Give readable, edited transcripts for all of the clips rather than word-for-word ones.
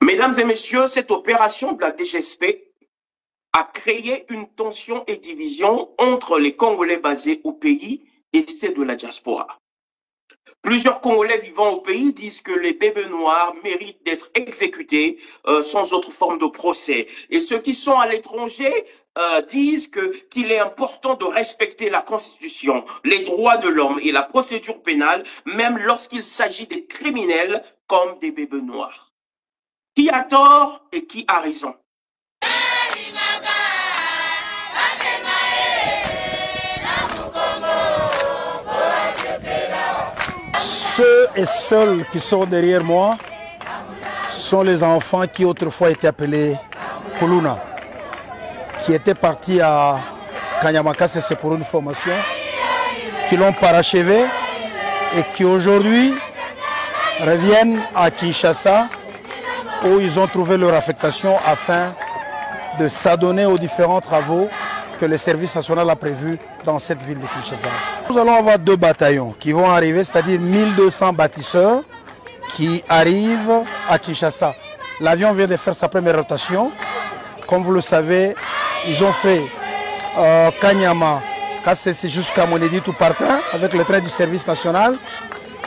Mesdames et messieurs, cette opération de la DGSP a créé une tension et division entre les Congolais basés au pays et ceux de la diaspora. Plusieurs Congolais vivant au pays disent que les bébés noirs méritent d'être exécutés sans autre forme de procès. Et ceux qui sont à l'étranger disent qu'il est important de respecter la Constitution, les droits de l'homme et la procédure pénale, même lorsqu'il s'agit des criminels comme des bébés noirs. Qui a tort et qui a raison? Ceux et celles qui sont derrière moi sont les enfants qui autrefois étaient appelés Kuluna, qui étaient partis à Kanyamakase, c'est pour une formation, qui l'ont parachevé et qui aujourd'hui reviennent à Kinshasa où ils ont trouvé leur affectation afin de s'adonner aux différents travaux que le service national a prévus dans cette ville de Kinshasa. Nous allons avoir 2 bataillons qui vont arriver, c'est-à-dire 1200 bâtisseurs qui arrivent à Kinshasa. L'avion vient de faire sa première rotation. Comme vous le savez, ils ont fait Kanyama, Kassesi jusqu'à Moneditu par train avec le train du service national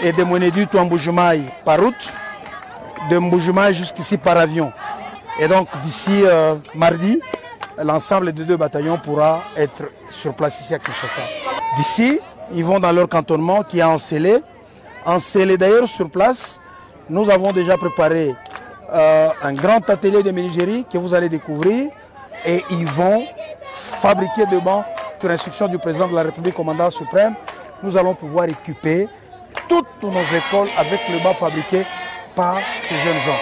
et de Moneditu à Mbujimayi par route, de Mbujimayi jusqu'ici par avion. Et donc d'ici mardi, l'ensemble des 2 bataillons pourra être sur place ici à Kinshasa. D'ici, ils vont dans leur cantonnement qui est Ensélé. Ensélé d'ailleurs sur place, nous avons déjà préparé un grand atelier de menuiserie que vous allez découvrir et ils vont fabriquer des bancs sur instruction du président de la République, commandant suprême. Nous allons pouvoir équiper toutes nos écoles avec le banc fabriqué par ces jeunes gens.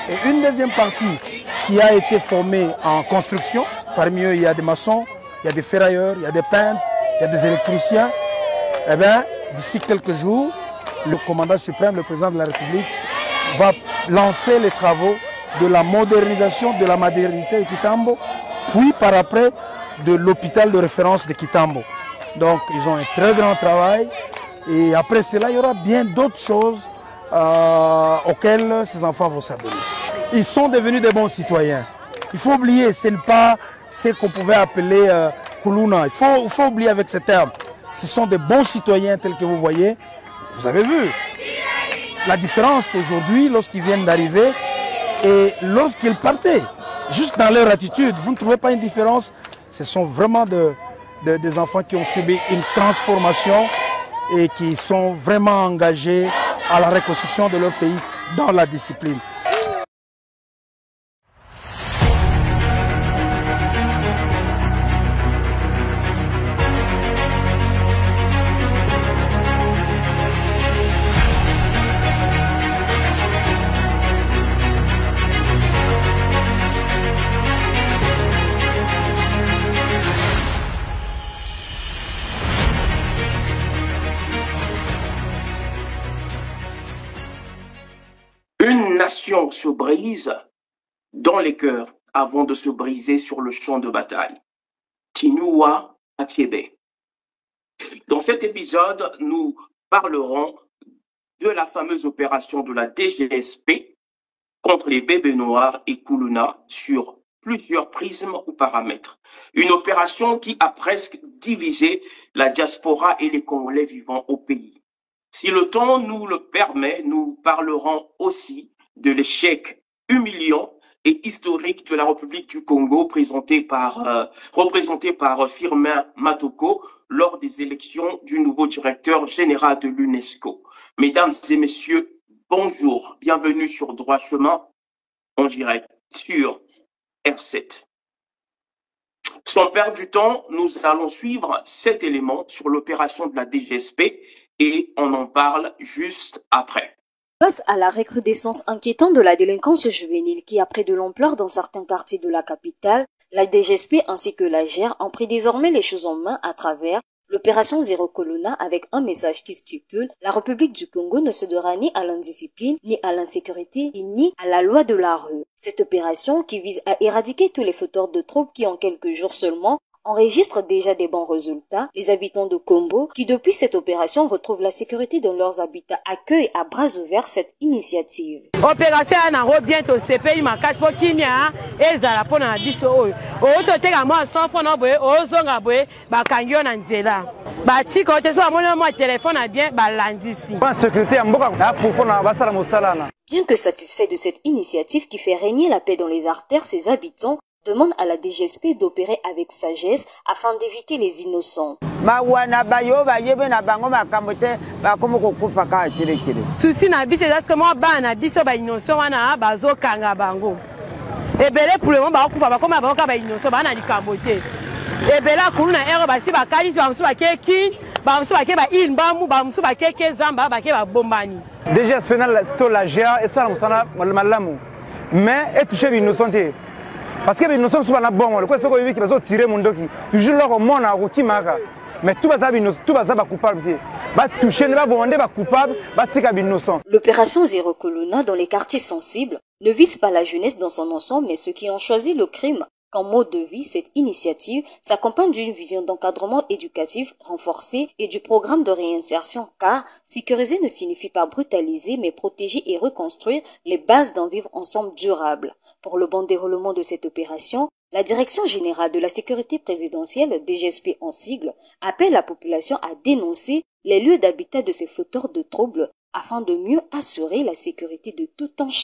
Et une deuxième partie qui a été formée en construction, parmi eux il y a des maçons, il y a des ferrailleurs, il y a des peintres, il y a des électriciens. Eh bien, d'ici quelques jours, le commandant suprême, le président de la République, va lancer les travaux de la modernisation de la maternité de Kitambo, puis par après de l'hôpital de référence de Kitambo. Donc ils ont un très grand travail et après cela, il y aura bien d'autres choses auxquelles ces enfants vont s'adonner. Ils sont devenus des bons citoyens. Il faut oublier, ce n'est pas ce qu'on pouvait appeler Kuluna. Il faut oublier avec ce terme. Ce sont des bons citoyens tels que vous voyez. Vous avez vu la différence aujourd'hui lorsqu'ils viennent d'arriver et lorsqu'ils partaient. Juste dans leur attitude, vous ne trouvez pas une différence? Ce sont vraiment des enfants qui ont subi une transformation et qui sont vraiment engagés à la reconstruction de leur pays dans la discipline. Une nation se brise dans les cœurs avant de se briser sur le champ de bataille. Tinua Achebe. Dans cet épisode, nous parlerons de la fameuse opération de la DGSP contre les bébés noirs et Kuluna sur plusieurs prismes ou paramètres. Une opération qui a presque divisé la diaspora et les Congolais vivant au pays. Si le temps nous le permet, nous parlerons aussi de l'échec humiliant et historique de la République du Congo représenté par Firmin Matoko lors des élections du nouveau directeur général de l'UNESCO. Mesdames et messieurs, bonjour, bienvenue sur Droit Chemin en direct sur R7. Sans perdre du temps, nous allons suivre cet élément sur l'opération de la DGSP et on en parle juste après. Face à la recrudescence inquiétante de la délinquance juvénile qui a pris de l'ampleur dans certains quartiers de la capitale, la DGSP ainsi que la GER ont pris désormais les choses en main à travers l'opération Zéro Kuluna avec un message qui stipule « La République du Congo ne cédera ni à l'indiscipline, ni à l'insécurité, ni à la loi de la rue ». Cette opération qui vise à éradiquer tous les fauteurs de troubles qui en quelques jours seulement enregistrent déjà des bons résultats. Les habitants de Kombo, qui depuis cette opération retrouvent la sécurité dans leurs habitats, accueillent à bras ouverts cette initiative. Opération Anaro bientôt CPI makasi po kimia ezala pona biso oyo. Ozoteka mwa sanfo na boye ozonga boye bakangi yo na nzela. Batiko te so amona mwa téléphone a bien balandisi. Sécurité mboka na pofona basala mosalana. Bien que satisfait de cette initiative qui fait régner la paix dans les artères, ses habitants demandent à la DGSP d'opérer avec sagesse afin d'éviter les innocents. Souci na biso est-ce que moi bana biso ba innocent wana bazo kanga bango. Ebele pour le moment ba kufa ba koma ba ka ba innocent bana likambote. Ebela kuluna ero basi ba kalisi ba musu ba keki, ba musu ba ke ba ilmbamu, ba musu ba keke zamba ba ke ba bombani. Déjà final c'est la GA et ça musana malamu. Mais est touché l'innocenté. Parce que les innocents sont pas bons. Quoi c'est que qui va tirer mon doki. Toujours leur mon a roti maka. Mais tout va ça coupable. Va toucher ne va bombarder va coupable, va tika innocent. L'opération Zéro Colonna dans les quartiers sensibles ne vise pas la jeunesse dans son ensemble, mais ceux qui ont choisi le crime comme mode de vie. Cette initiative s'accompagne d'une vision d'encadrement éducatif renforcée et du programme de réinsertion, car sécuriser ne signifie pas brutaliser, mais protéger et reconstruire les bases d'un vivre ensemble durable. Pour le bon déroulement de cette opération, la Direction générale de la sécurité présidentielle, DGSP en sigle, appelle la population à dénoncer les lieux d'habitat de ces fauteurs de troubles afin de mieux assurer la sécurité de tout un chacun.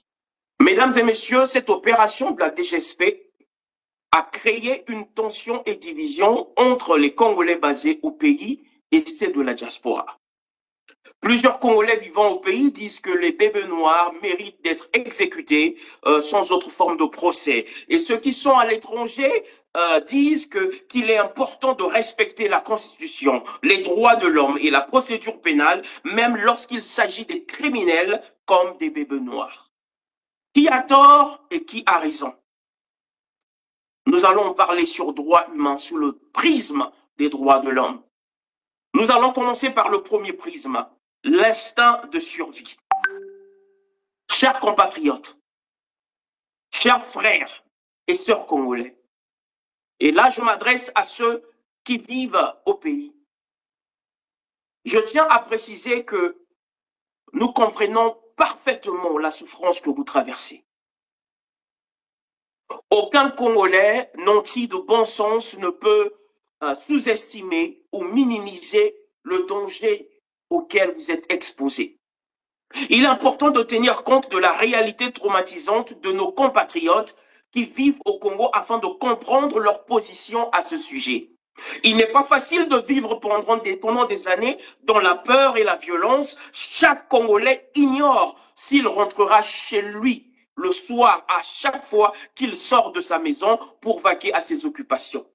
Mesdames et messieurs, cette opération de la DGSP a créé une tension et division entre les Congolais basés au pays et ceux de la diaspora. Plusieurs Congolais vivant au pays disent que les bébés noirs méritent d'être exécutés sans autre forme de procès. Et ceux qui sont à l'étranger disent qu'il est important de respecter la Constitution, les droits de l'homme et la procédure pénale, même lorsqu'il s'agit des criminels comme des bébés noirs. Qui a tort et qui a raison? Nous allons parler sur droits humains sous le prisme des droits de l'homme. Nous allons commencer par le premier prisme, l'instinct de survie. Chers compatriotes, chers frères et sœurs congolais, et là je m'adresse à ceux qui vivent au pays. Je tiens à préciser que nous comprenons parfaitement la souffrance que vous traversez. Aucun Congolais nanti de bon sens ne peut sous-estimer ou minimiser le danger auquel vous êtes exposés. Il est important de tenir compte de la réalité traumatisante de nos compatriotes qui vivent au Congo afin de comprendre leur position à ce sujet. Il n'est pas facile de vivre pendant des années dans la peur et la violence. Chaque Congolais ignore s'il rentrera chez lui le soir à chaque fois qu'il sort de sa maison pour vaquer à ses occupations.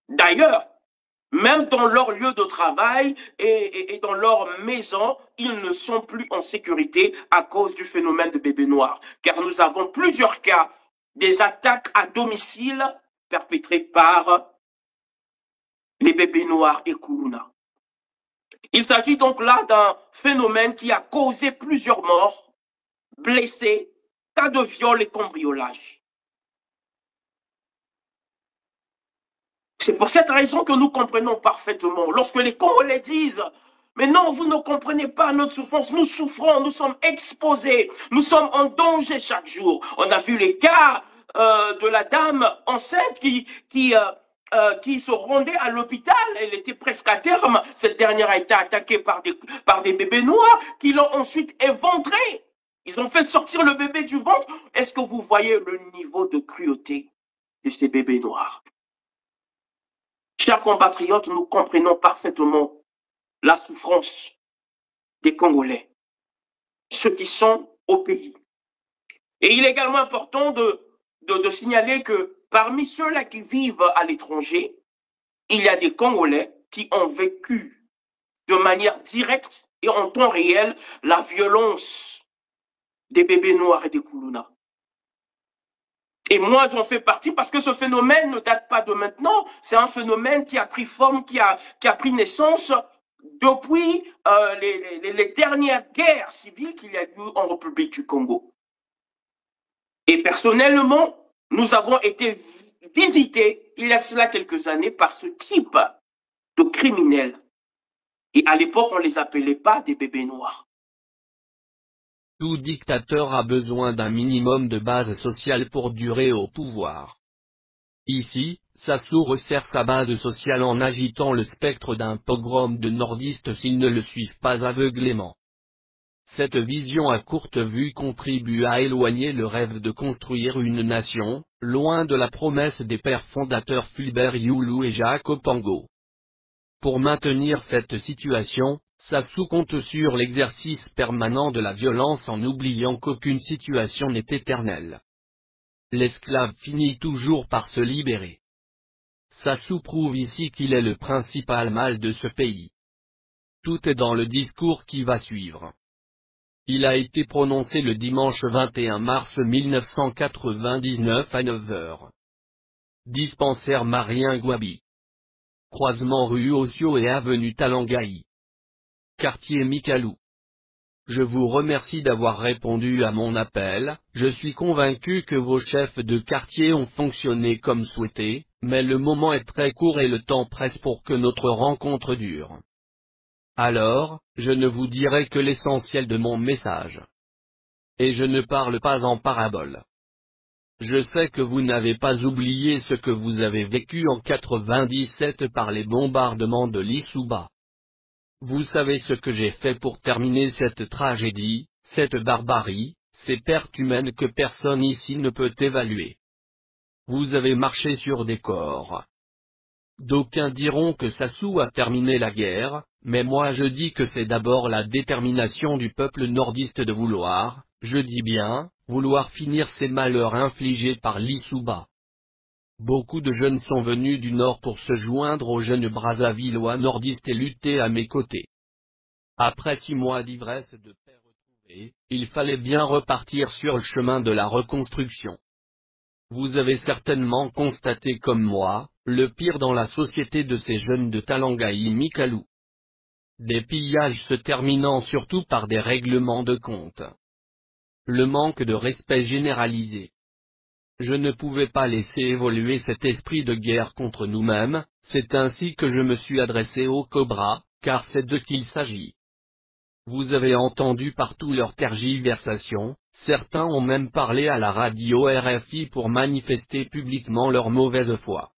D'ailleurs, même dans leur lieu de travail et dans leur maison, ils ne sont plus en sécurité à cause du phénomène de bébés noirs. Car nous avons plusieurs cas des attaques à domicile perpétrées par les bébés noirs et Kuluna. Il s'agit donc là d'un phénomène qui a causé plusieurs morts, blessés, cas de viol et cambriolage. C'est pour cette raison que nous comprenons parfaitement. Lorsque les Congolais disent « Mais non, vous ne comprenez pas notre souffrance, nous souffrons, nous sommes exposés, nous sommes en danger chaque jour. » On a vu les cas de la dame enceinte qui se rendait à l'hôpital, elle était presque à terme. Cette dernière a été attaquée par des bébés noirs qui l'ont ensuite éventrée. Ils ont fait sortir le bébé du ventre. Est-ce que vous voyez le niveau de cruauté de ces bébés noirs? Chers compatriotes, nous comprenons parfaitement la souffrance des Congolais, ceux qui sont au pays. Et il est également important de signaler que parmi ceux-là qui vivent à l'étranger, il y a des Congolais qui ont vécu de manière directe et en temps réel la violence des bébés noirs et des Kuluna. Et moi, j'en fais partie parce que ce phénomène ne date pas de maintenant. C'est un phénomène qui a pris forme, qui a pris naissance depuis les dernières guerres civiles qu'il y a eu en République du Congo. Et personnellement, nous avons été visité il y a cela quelques années par ce type de criminels. Et à l'époque, on ne les appelait pas des bébés noirs. Tout dictateur a besoin d'un minimum de base sociale pour durer au pouvoir. Ici, Sassou resserre sa base sociale en agitant le spectre d'un pogrom de nordistes s'ils ne le suivent pas aveuglément. Cette vision à courte vue contribue à éloigner le rêve de construire une nation, loin de la promesse des pères fondateurs Fulbert Youlou et Jacques Opango. Pour maintenir cette situation, Sassou compte sur l'exercice permanent de la violence en oubliant qu'aucune situation n'est éternelle. L'esclave finit toujours par se libérer. Sassou prouve ici qu'il est le principal mal de ce pays. Tout est dans le discours qui va suivre. Il a été prononcé le dimanche 21 mars 1999 à 9h. Dispensaire Marien Gouabi. Croisement rue Ossio et avenue Talangaï. Quartier Mikalou. Je vous remercie d'avoir répondu à mon appel. Je suis convaincu que vos chefs de quartier ont fonctionné comme souhaité, mais le moment est très court et le temps presse pour que notre rencontre dure. Alors, je ne vous dirai que l'essentiel de mon message. Et je ne parle pas en parabole. Je sais que vous n'avez pas oublié ce que vous avez vécu en 97 par les bombardements de l'Issouba. Vous savez ce que j'ai fait pour terminer cette tragédie, cette barbarie, ces pertes humaines que personne ici ne peut évaluer. Vous avez marché sur des corps. D'aucuns diront que Sassou a terminé la guerre, mais moi je dis que c'est d'abord la détermination du peuple nordiste de vouloir, je dis bien, vouloir finir ces malheurs infligés par l'Issouba. Beaucoup de jeunes sont venus du nord pour se joindre aux jeunes Brazzavillois nordistes et lutter à mes côtés. Après 6 mois d'ivresse de paix retrouvée, il fallait bien repartir sur le chemin de la reconstruction. Vous avez certainement constaté comme moi, le pire dans la société de ces jeunes de Talangaï Mikalou. Des pillages se terminant surtout par des règlements de compte. Le manque de respect généralisé. Je ne pouvais pas laisser évoluer cet esprit de guerre contre nous-mêmes, c'est ainsi que je me suis adressé aux Cobras, car c'est d'eux qu'il s'agit. Vous avez entendu partout leurs tergiversations, certains ont même parlé à la radio RFI pour manifester publiquement leur mauvaise foi.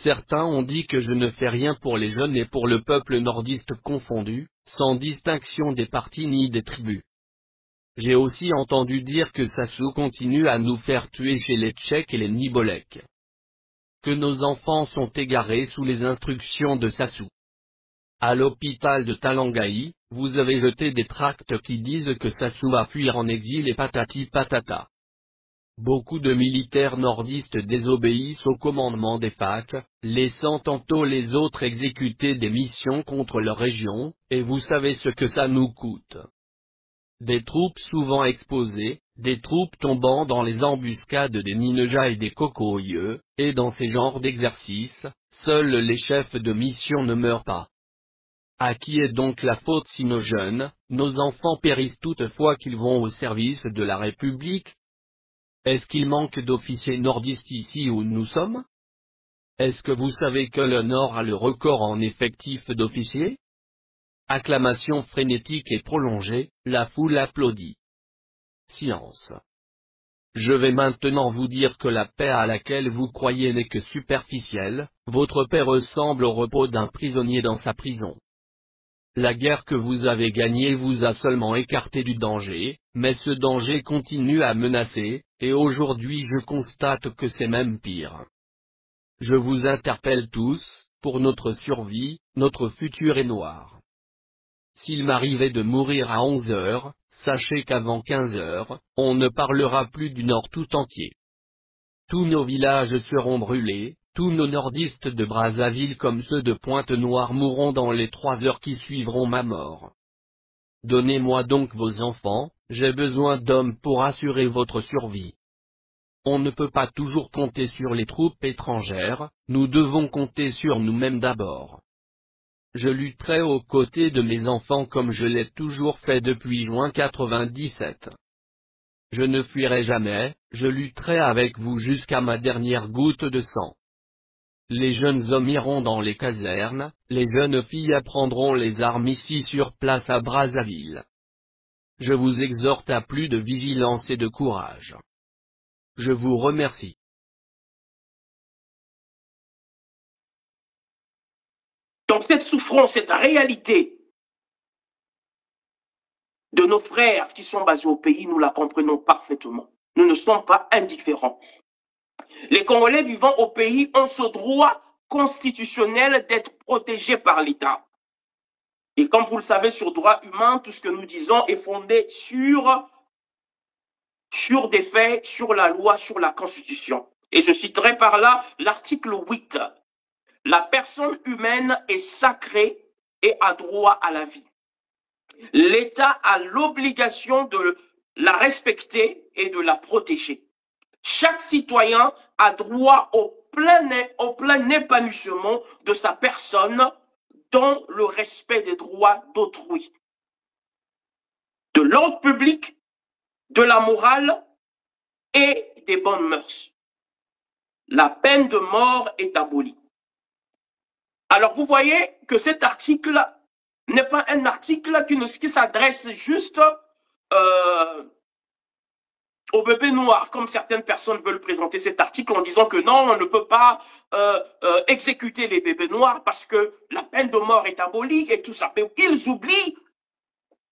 Certains ont dit que je ne fais rien pour les jeunes et pour le peuple nordiste confondu, sans distinction des partis ni des tribus. J'ai aussi entendu dire que Sassou continue à nous faire tuer chez les Tchèques et les Nibolèques. Que nos enfants sont égarés sous les instructions de Sassou. À l'hôpital de Talangaï, vous avez jeté des tracts qui disent que Sassou va fuir en exil et patati patata. Beaucoup de militaires nordistes désobéissent au commandement des FAC, laissant tantôt les autres exécuter des missions contre leur région, et vous savez ce que ça nous coûte. Des troupes souvent exposées, des troupes tombant dans les embuscades des Ninja et des Cocoyeux, et dans ces genres d'exercices, seuls les chefs de mission ne meurent pas. À qui est donc la faute si nos jeunes, nos enfants périssent toutefois qu'ils vont au service de la République? Est-ce qu'il manque d'officiers nordistes ici où nous sommes? Est-ce que vous savez que le Nord a le record en effectif d'officiers? Acclamation frénétique et prolongée, la foule applaudit. Silence. Je vais maintenant vous dire que la paix à laquelle vous croyez n'est que superficielle, votre paix ressemble au repos d'un prisonnier dans sa prison. La guerre que vous avez gagnée vous a seulement écarté du danger, mais ce danger continue à menacer, et aujourd'hui je constate que c'est même pire. Je vous interpelle tous, pour notre survie, notre futur est noir. S'il m'arrivait de mourir à 11 heures, sachez qu'avant 15 heures, on ne parlera plus du Nord tout entier. Tous nos villages seront brûlés, tous nos nordistes de Brazzaville comme ceux de Pointe-Noire mourront dans les 3 heures qui suivront ma mort. Donnez-moi donc vos enfants, j'ai besoin d'hommes pour assurer votre survie. On ne peut pas toujours compter sur les troupes étrangères, nous devons compter sur nous-mêmes d'abord. Je lutterai aux côtés de mes enfants comme je l'ai toujours fait depuis juin 97. Je ne fuirai jamais, je lutterai avec vous jusqu'à ma dernière goutte de sang. Les jeunes hommes iront dans les casernes, les jeunes filles apprendront les armes ici sur place à Brazzaville. Je vous exhorte à plus de vigilance et de courage. Je vous remercie. Donc cette souffrance, cette réalité de nos frères qui sont basés au pays, nous la comprenons parfaitement. Nous ne sommes pas indifférents. Les Congolais vivant au pays ont ce droit constitutionnel d'être protégés par l'État. Et comme vous le savez, sur droit humain, tout ce que nous disons est fondé sur des faits, sur la loi, sur la Constitution. Et je citerai par là l'article 8. La personne humaine est sacrée et a droit à la vie. L'État a l'obligation de la respecter et de la protéger. Chaque citoyen a droit au plein épanouissement de sa personne dans le respect des droits d'autrui, de l'ordre public, de la morale et des bonnes mœurs. La peine de mort est abolie. Alors vous voyez que cet article n'est pas un article qui s'adresse juste aux bébés noirs, comme certaines personnes veulent présenter cet article en disant que non, on ne peut pas exécuter les bébés noirs parce que la peine de mort est abolie et tout ça. Mais ils oublient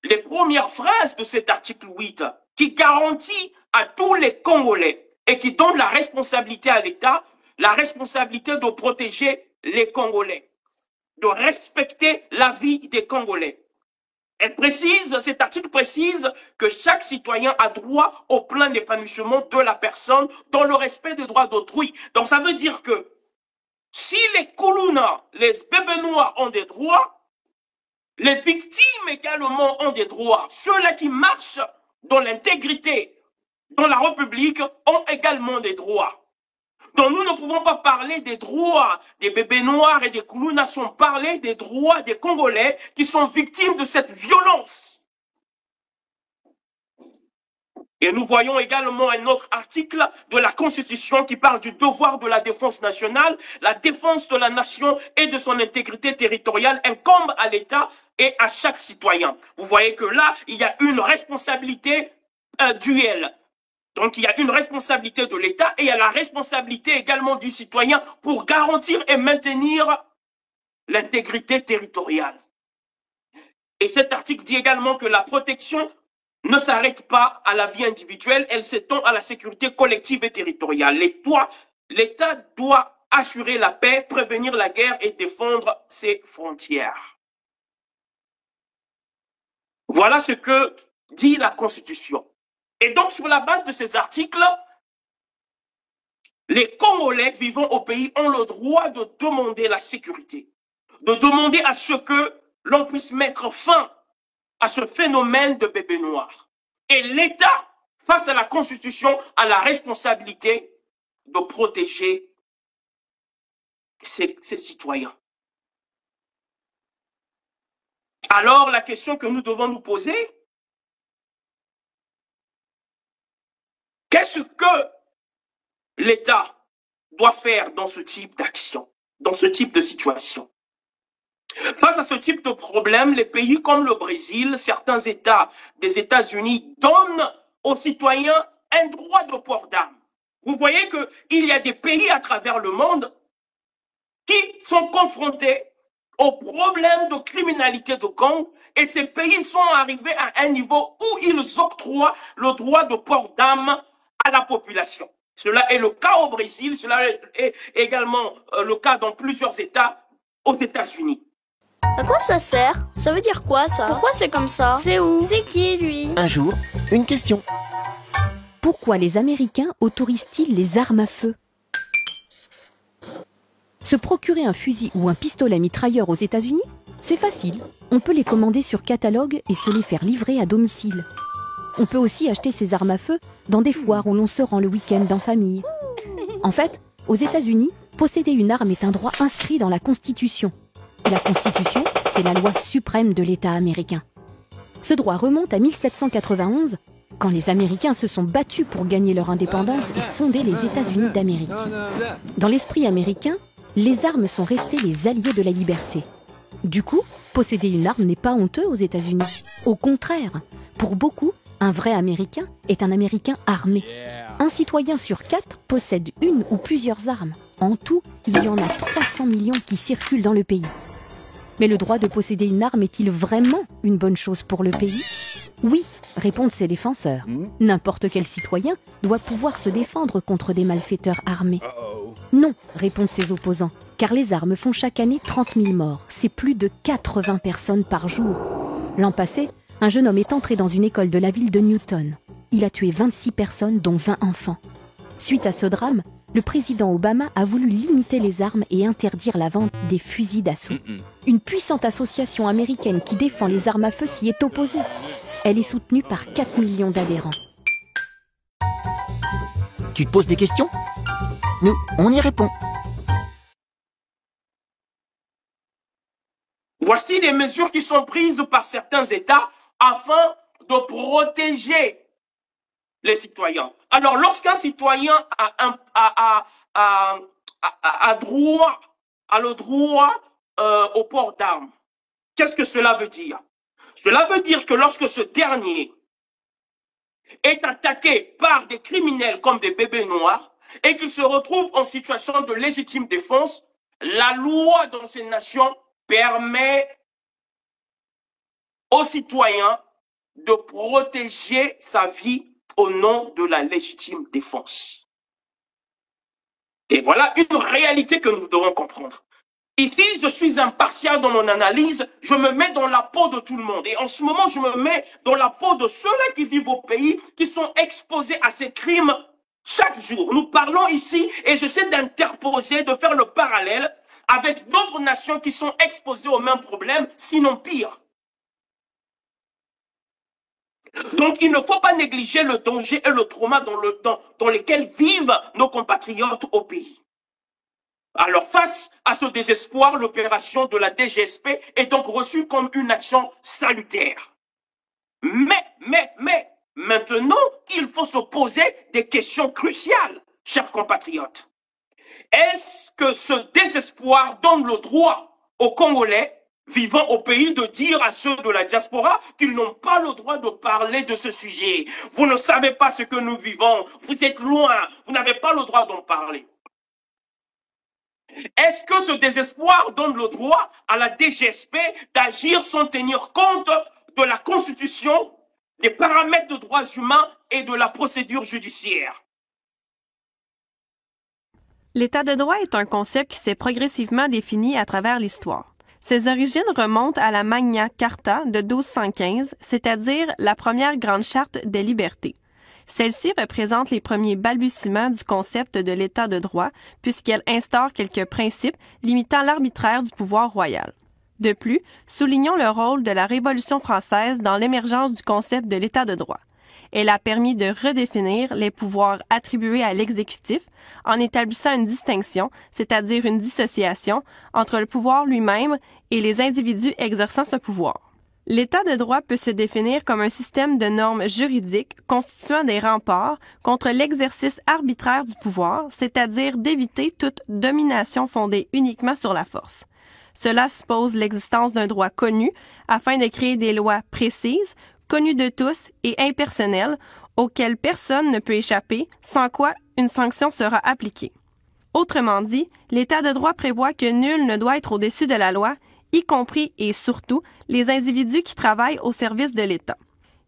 les premières phrases de cet article 8 qui garantit à tous les Congolais et qui donne la responsabilité à l'État, la responsabilité de protéger les Congolais, de respecter la vie des Congolais. Cet article précise que chaque citoyen a droit au plein épanouissement de la personne dans le respect des droits d'autrui. Donc ça veut dire que si les Kuluna, les bébés noirs ont des droits, les victimes également ont des droits. Ceux-là qui marchent dans l'intégrité, dans la République, ont également des droits. Donc nous ne pouvons pas parler des droits des bébés noirs et des Kuluna, sans parler des droits des Congolais qui sont victimes de cette violence. Et nous voyons également un autre article de la Constitution qui parle du devoir de la défense nationale. La défense de la nation et de son intégrité territoriale incombe à l'État et à chaque citoyen. Vous voyez que là, il y a une responsabilité duelle. Donc, il y a une responsabilité de l'État et il y a la responsabilité également du citoyen pour garantir et maintenir l'intégrité territoriale. Et cet article dit également que la protection ne s'arrête pas à la vie individuelle, elle s'étend à la sécurité collective et territoriale. L'État doit assurer la paix, prévenir la guerre et défendre ses frontières. Voilà ce que dit la Constitution. Et donc, sur la base de ces articles, les Congolais vivant au pays ont le droit de demander la sécurité, de demander à ce que l'on puisse mettre fin à ce phénomène de bébés noirs. Et l'État, face à la Constitution, a la responsabilité de protéger ses citoyens. Alors, la question que nous devons nous poser, qu'est-ce que l'État doit faire dans ce type d'action, dans ce type de situation? Face à ce type de problème, les pays comme le Brésil, certains États des États-Unis donnent aux citoyens un droit de port d'armes. Vous voyez qu'il y a des pays à travers le monde qui sont confrontés aux problèmes de criminalité de gang et ces pays sont arrivés à un niveau où ils octroient le droit de port d'armes à la population. Cela est le cas au Brésil, cela est également le cas dans plusieurs États aux États-Unis. À quoi ça sert? Ça veut dire quoi ça? Pourquoi c'est comme ça? C'est où? C'est qui lui? Un jour, une question. Pourquoi les Américains autorisent-ils les armes à feu? Se procurer un fusil ou un pistolet mitrailleur aux États-Unis, c'est facile. On peut les commander sur catalogue et se les faire livrer à domicile. On peut aussi acheter ces armes à feu dans des foires où l'on se rend le week-end en famille. En fait, aux États-Unis, posséder une arme est un droit inscrit dans la Constitution. Et la Constitution, c'est la loi suprême de l'État américain. Ce droit remonte à 1791, quand les Américains se sont battus pour gagner leur indépendance et fonder les États-Unis d'Amérique. Dans l'esprit américain, les armes sont restées les alliés de la liberté. Du coup, posséder une arme n'est pas honteux aux États-Unis. Au contraire, pour beaucoup, un vrai Américain est un Américain armé. Un citoyen sur 4 possède une ou plusieurs armes. En tout, il y en a 300 millions qui circulent dans le pays. Mais le droit de posséder une arme est-il vraiment une bonne chose pour le pays? Oui, répondent ses défenseurs. N'importe quel citoyen doit pouvoir se défendre contre des malfaiteurs armés. Non, répondent ses opposants, car les armes font chaque année 30 000 morts. C'est plus de 80 personnes par jour. L'an passé, un jeune homme est entré dans une école de la ville de Newton. Il a tué 26 personnes, dont 20 enfants. Suite à ce drame, le président Obama a voulu limiter les armes et interdire la vente des fusils d'assaut. Une puissante association américaine qui défend les armes à feu s'y est opposée. Elle est soutenue par 4 millions d'adhérents. Tu te poses des questions? Nous, on y répond. Voici les mesures qui sont prises par certains États afin de protéger les citoyens. Alors, lorsqu'un citoyen a le droit au port d'armes, qu'est-ce que cela veut dire? Cela veut dire que lorsque ce dernier est attaqué par des criminels comme des bébés noirs et qu'il se retrouve en situation de légitime défense, la loi dans ces nations permet aux citoyens de protéger sa vie au nom de la légitime défense. Et voilà une réalité que nous devons comprendre. Ici, je suis impartial dans mon analyse, je me mets dans la peau de tout le monde. Et en ce moment, je me mets dans la peau de ceux-là qui vivent au pays, qui sont exposés à ces crimes chaque jour. Nous parlons ici et j'essaie d'interposer, de faire le parallèle avec d'autres nations qui sont exposées au même problème, sinon pire. Donc, il ne faut pas négliger le danger et le trauma dans lesquels vivent nos compatriotes au pays. Alors, face à ce désespoir, l'opération de la DGSP est donc reçue comme une action salutaire. Mais, maintenant, il faut se poser des questions cruciales, chers compatriotes. Est-ce que ce désespoir donne le droit aux Congolais vivant au pays de dire à ceux de la diaspora qu'ils n'ont pas le droit de parler de ce sujet? Vous ne savez pas ce que nous vivons, vous êtes loin, vous n'avez pas le droit d'en parler. Est-ce que ce désespoir donne le droit à la DGSP d'agir sans tenir compte de la Constitution, des paramètres de droits humains et de la procédure judiciaire? L'État de droit est un concept qui s'est progressivement défini à travers l'histoire. Ses origines remontent à la Magna Carta de 1215, c'est-à-dire la première grande charte des libertés. Celle-ci représente les premiers balbutiements du concept de l'État de droit, puisqu'elle instaure quelques principes limitant l'arbitraire du pouvoir royal. De plus, soulignons le rôle de la Révolution française dans l'émergence du concept de l'État de droit. Elle a permis de redéfinir les pouvoirs attribués à l'exécutif en établissant une distinction, c'est-à-dire une dissociation, entre le pouvoir lui-même et les individus exerçant ce pouvoir. L'État de droit peut se définir comme un système de normes juridiques constituant des remparts contre l'exercice arbitraire du pouvoir, c'est-à-dire d'éviter toute domination fondée uniquement sur la force. Cela suppose l'existence d'un droit connu afin de créer des lois précises, connues de tous et impersonnelles, auxquelles personne ne peut échapper, sans quoi une sanction sera appliquée. Autrement dit, l'État de droit prévoit que nul ne doit être au-dessus de la loi, y compris et surtout les individus qui travaillent au service de l'État.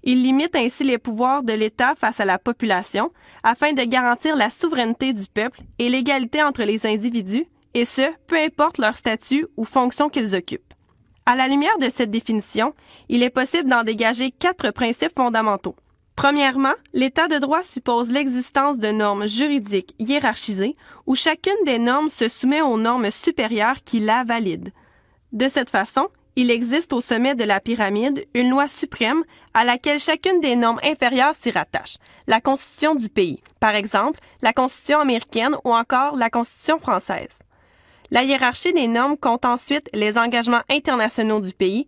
Il limite ainsi les pouvoirs de l'État face à la population, afin de garantir la souveraineté du peuple et l'égalité entre les individus, et ce, peu importe leur statut ou fonction qu'ils occupent. À la lumière de cette définition, il est possible d'en dégager 4 principes fondamentaux. Premièrement, l'État de droit suppose l'existence de normes juridiques hiérarchisées où chacune des normes se soumet aux normes supérieures qui la valident. De cette façon, il existe au sommet de la pyramide une loi suprême à laquelle chacune des normes inférieures s'y rattache, la Constitution du pays, par exemple la Constitution américaine ou encore la Constitution française. La hiérarchie des normes compte ensuite les engagements internationaux du pays,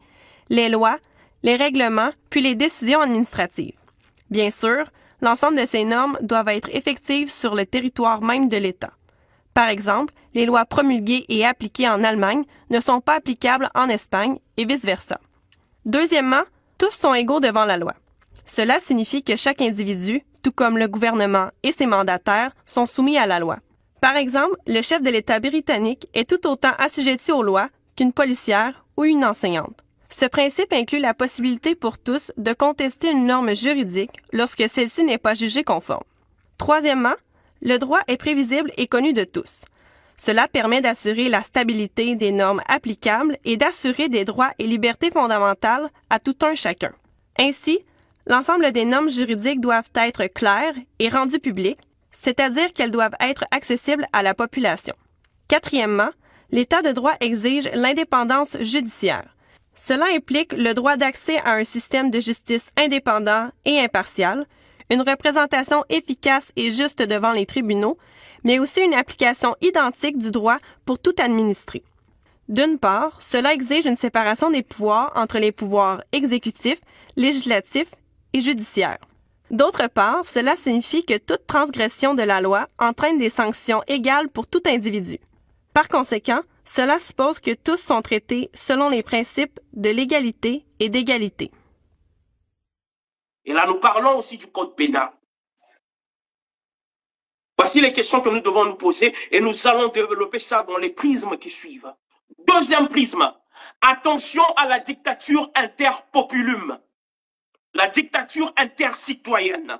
les lois, les règlements, puis les décisions administratives. Bien sûr, l'ensemble de ces normes doivent être effectives sur le territoire même de l'État. Par exemple, les lois promulguées et appliquées en Allemagne ne sont pas applicables en Espagne et vice-versa. Deuxièmement, tous sont égaux devant la loi. Cela signifie que chaque individu, tout comme le gouvernement et ses mandataires, sont soumis à la loi. Par exemple, le chef de l'État britannique est tout autant assujetti aux lois qu'une policière ou une enseignante. Ce principe inclut la possibilité pour tous de contester une norme juridique lorsque celle-ci n'est pas jugée conforme. Troisièmement, le droit est prévisible et connu de tous. Cela permet d'assurer la stabilité des normes applicables et d'assurer des droits et libertés fondamentales à tout un chacun. Ainsi, l'ensemble des normes juridiques doivent être claires et rendues publiques, c'est-à-dire qu'elles doivent être accessibles à la population. Quatrièmement, l'État de droit exige l'indépendance judiciaire. Cela implique le droit d'accès à un système de justice indépendant et impartial, une représentation efficace et juste devant les tribunaux, mais aussi une application identique du droit pour tout administré. D'une part, cela exige une séparation des pouvoirs entre les pouvoirs exécutifs, législatifs et judiciaires. D'autre part, cela signifie que toute transgression de la loi entraîne des sanctions égales pour tout individu. Par conséquent, cela suppose que tous sont traités selon les principes de l'égalité et d'égalité. Et là, nous parlons aussi du code pénal. Voici les questions que nous devons nous poser et nous allons développer ça dans les prismes qui suivent. Deuxième prisme, attention à la dictature interpopulum, la dictature intercitoyenne.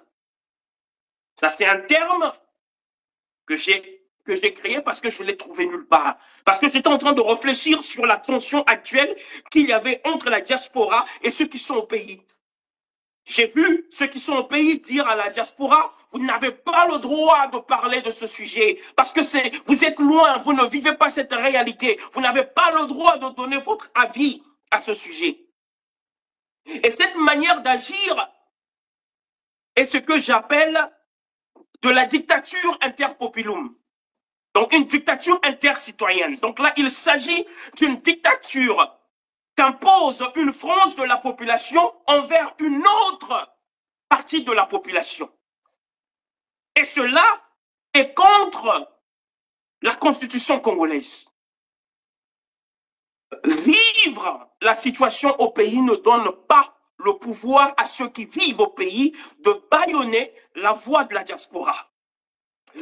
Ça, c'est un terme que j'ai créé parce que je l'ai trouvé nulle part. Parce que j'étais en train de réfléchir sur la tension actuelle qu'il y avait entre la diaspora et ceux qui sont au pays. J'ai vu ceux qui sont au pays dire à la diaspora, vous n'avez pas le droit de parler de ce sujet parce que vous êtes loin, vous ne vivez pas cette réalité. Vous n'avez pas le droit de donner votre avis à ce sujet. Et cette manière d'agir est ce que j'appelle de la dictature interpopulum. Donc une dictature intercitoyenne. Donc là, il s'agit d'une dictature qu'impose une frange de la population envers une autre partie de la population. Et cela est contre la constitution congolaise. Vivre la situation au pays ne donne pas le pouvoir à ceux qui vivent au pays de bâillonner la voix de la diaspora.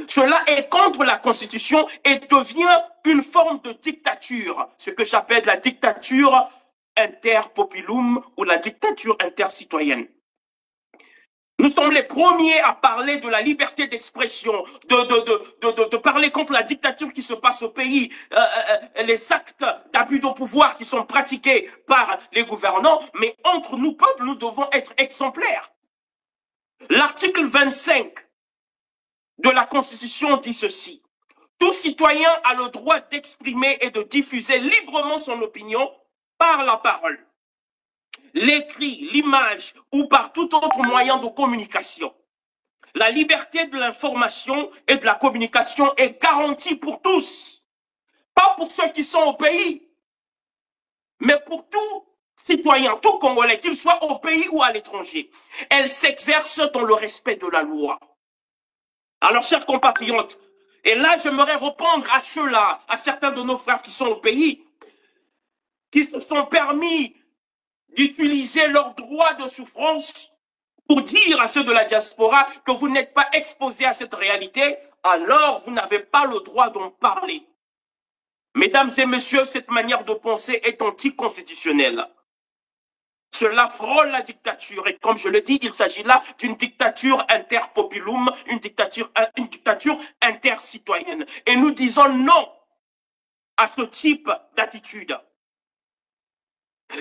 Cela est contre la constitution et devient une forme de dictature, ce que j'appelle la dictature interpopulum ou la dictature intercitoyenne. Nous sommes les premiers à parler de la liberté d'expression, de parler contre la dictature qui se passe au pays, les actes d'abus de pouvoir qui sont pratiqués par les gouvernants, mais entre nous, peuples, nous devons être exemplaires. L'article 25 de la Constitution dit ceci. Tout citoyen a le droit d'exprimer et de diffuser librement son opinion par la parole, l'écrit, l'image ou par tout autre moyen de communication. La liberté de l'information et de la communication est garantie pour tous, pas pour ceux qui sont au pays, mais pour tout citoyen, tout Congolais, qu'il soit au pays ou à l'étranger. Elle s'exerce dans le respect de la loi. Alors, chers compatriotes, et là, j'aimerais répondre à ceux-là, à certains de nos frères qui sont au pays, qui se sont permis d'utiliser leur droit de souffrance pour dire à ceux de la diaspora que vous n'êtes pas exposés à cette réalité, alors vous n'avez pas le droit d'en parler. Mesdames et messieurs, cette manière de penser est anticonstitutionnelle. Cela frôle la dictature et comme je le dis, il s'agit là d'une dictature interpopulum, une dictature intercitoyenne. Et nous disons non à ce type d'attitude.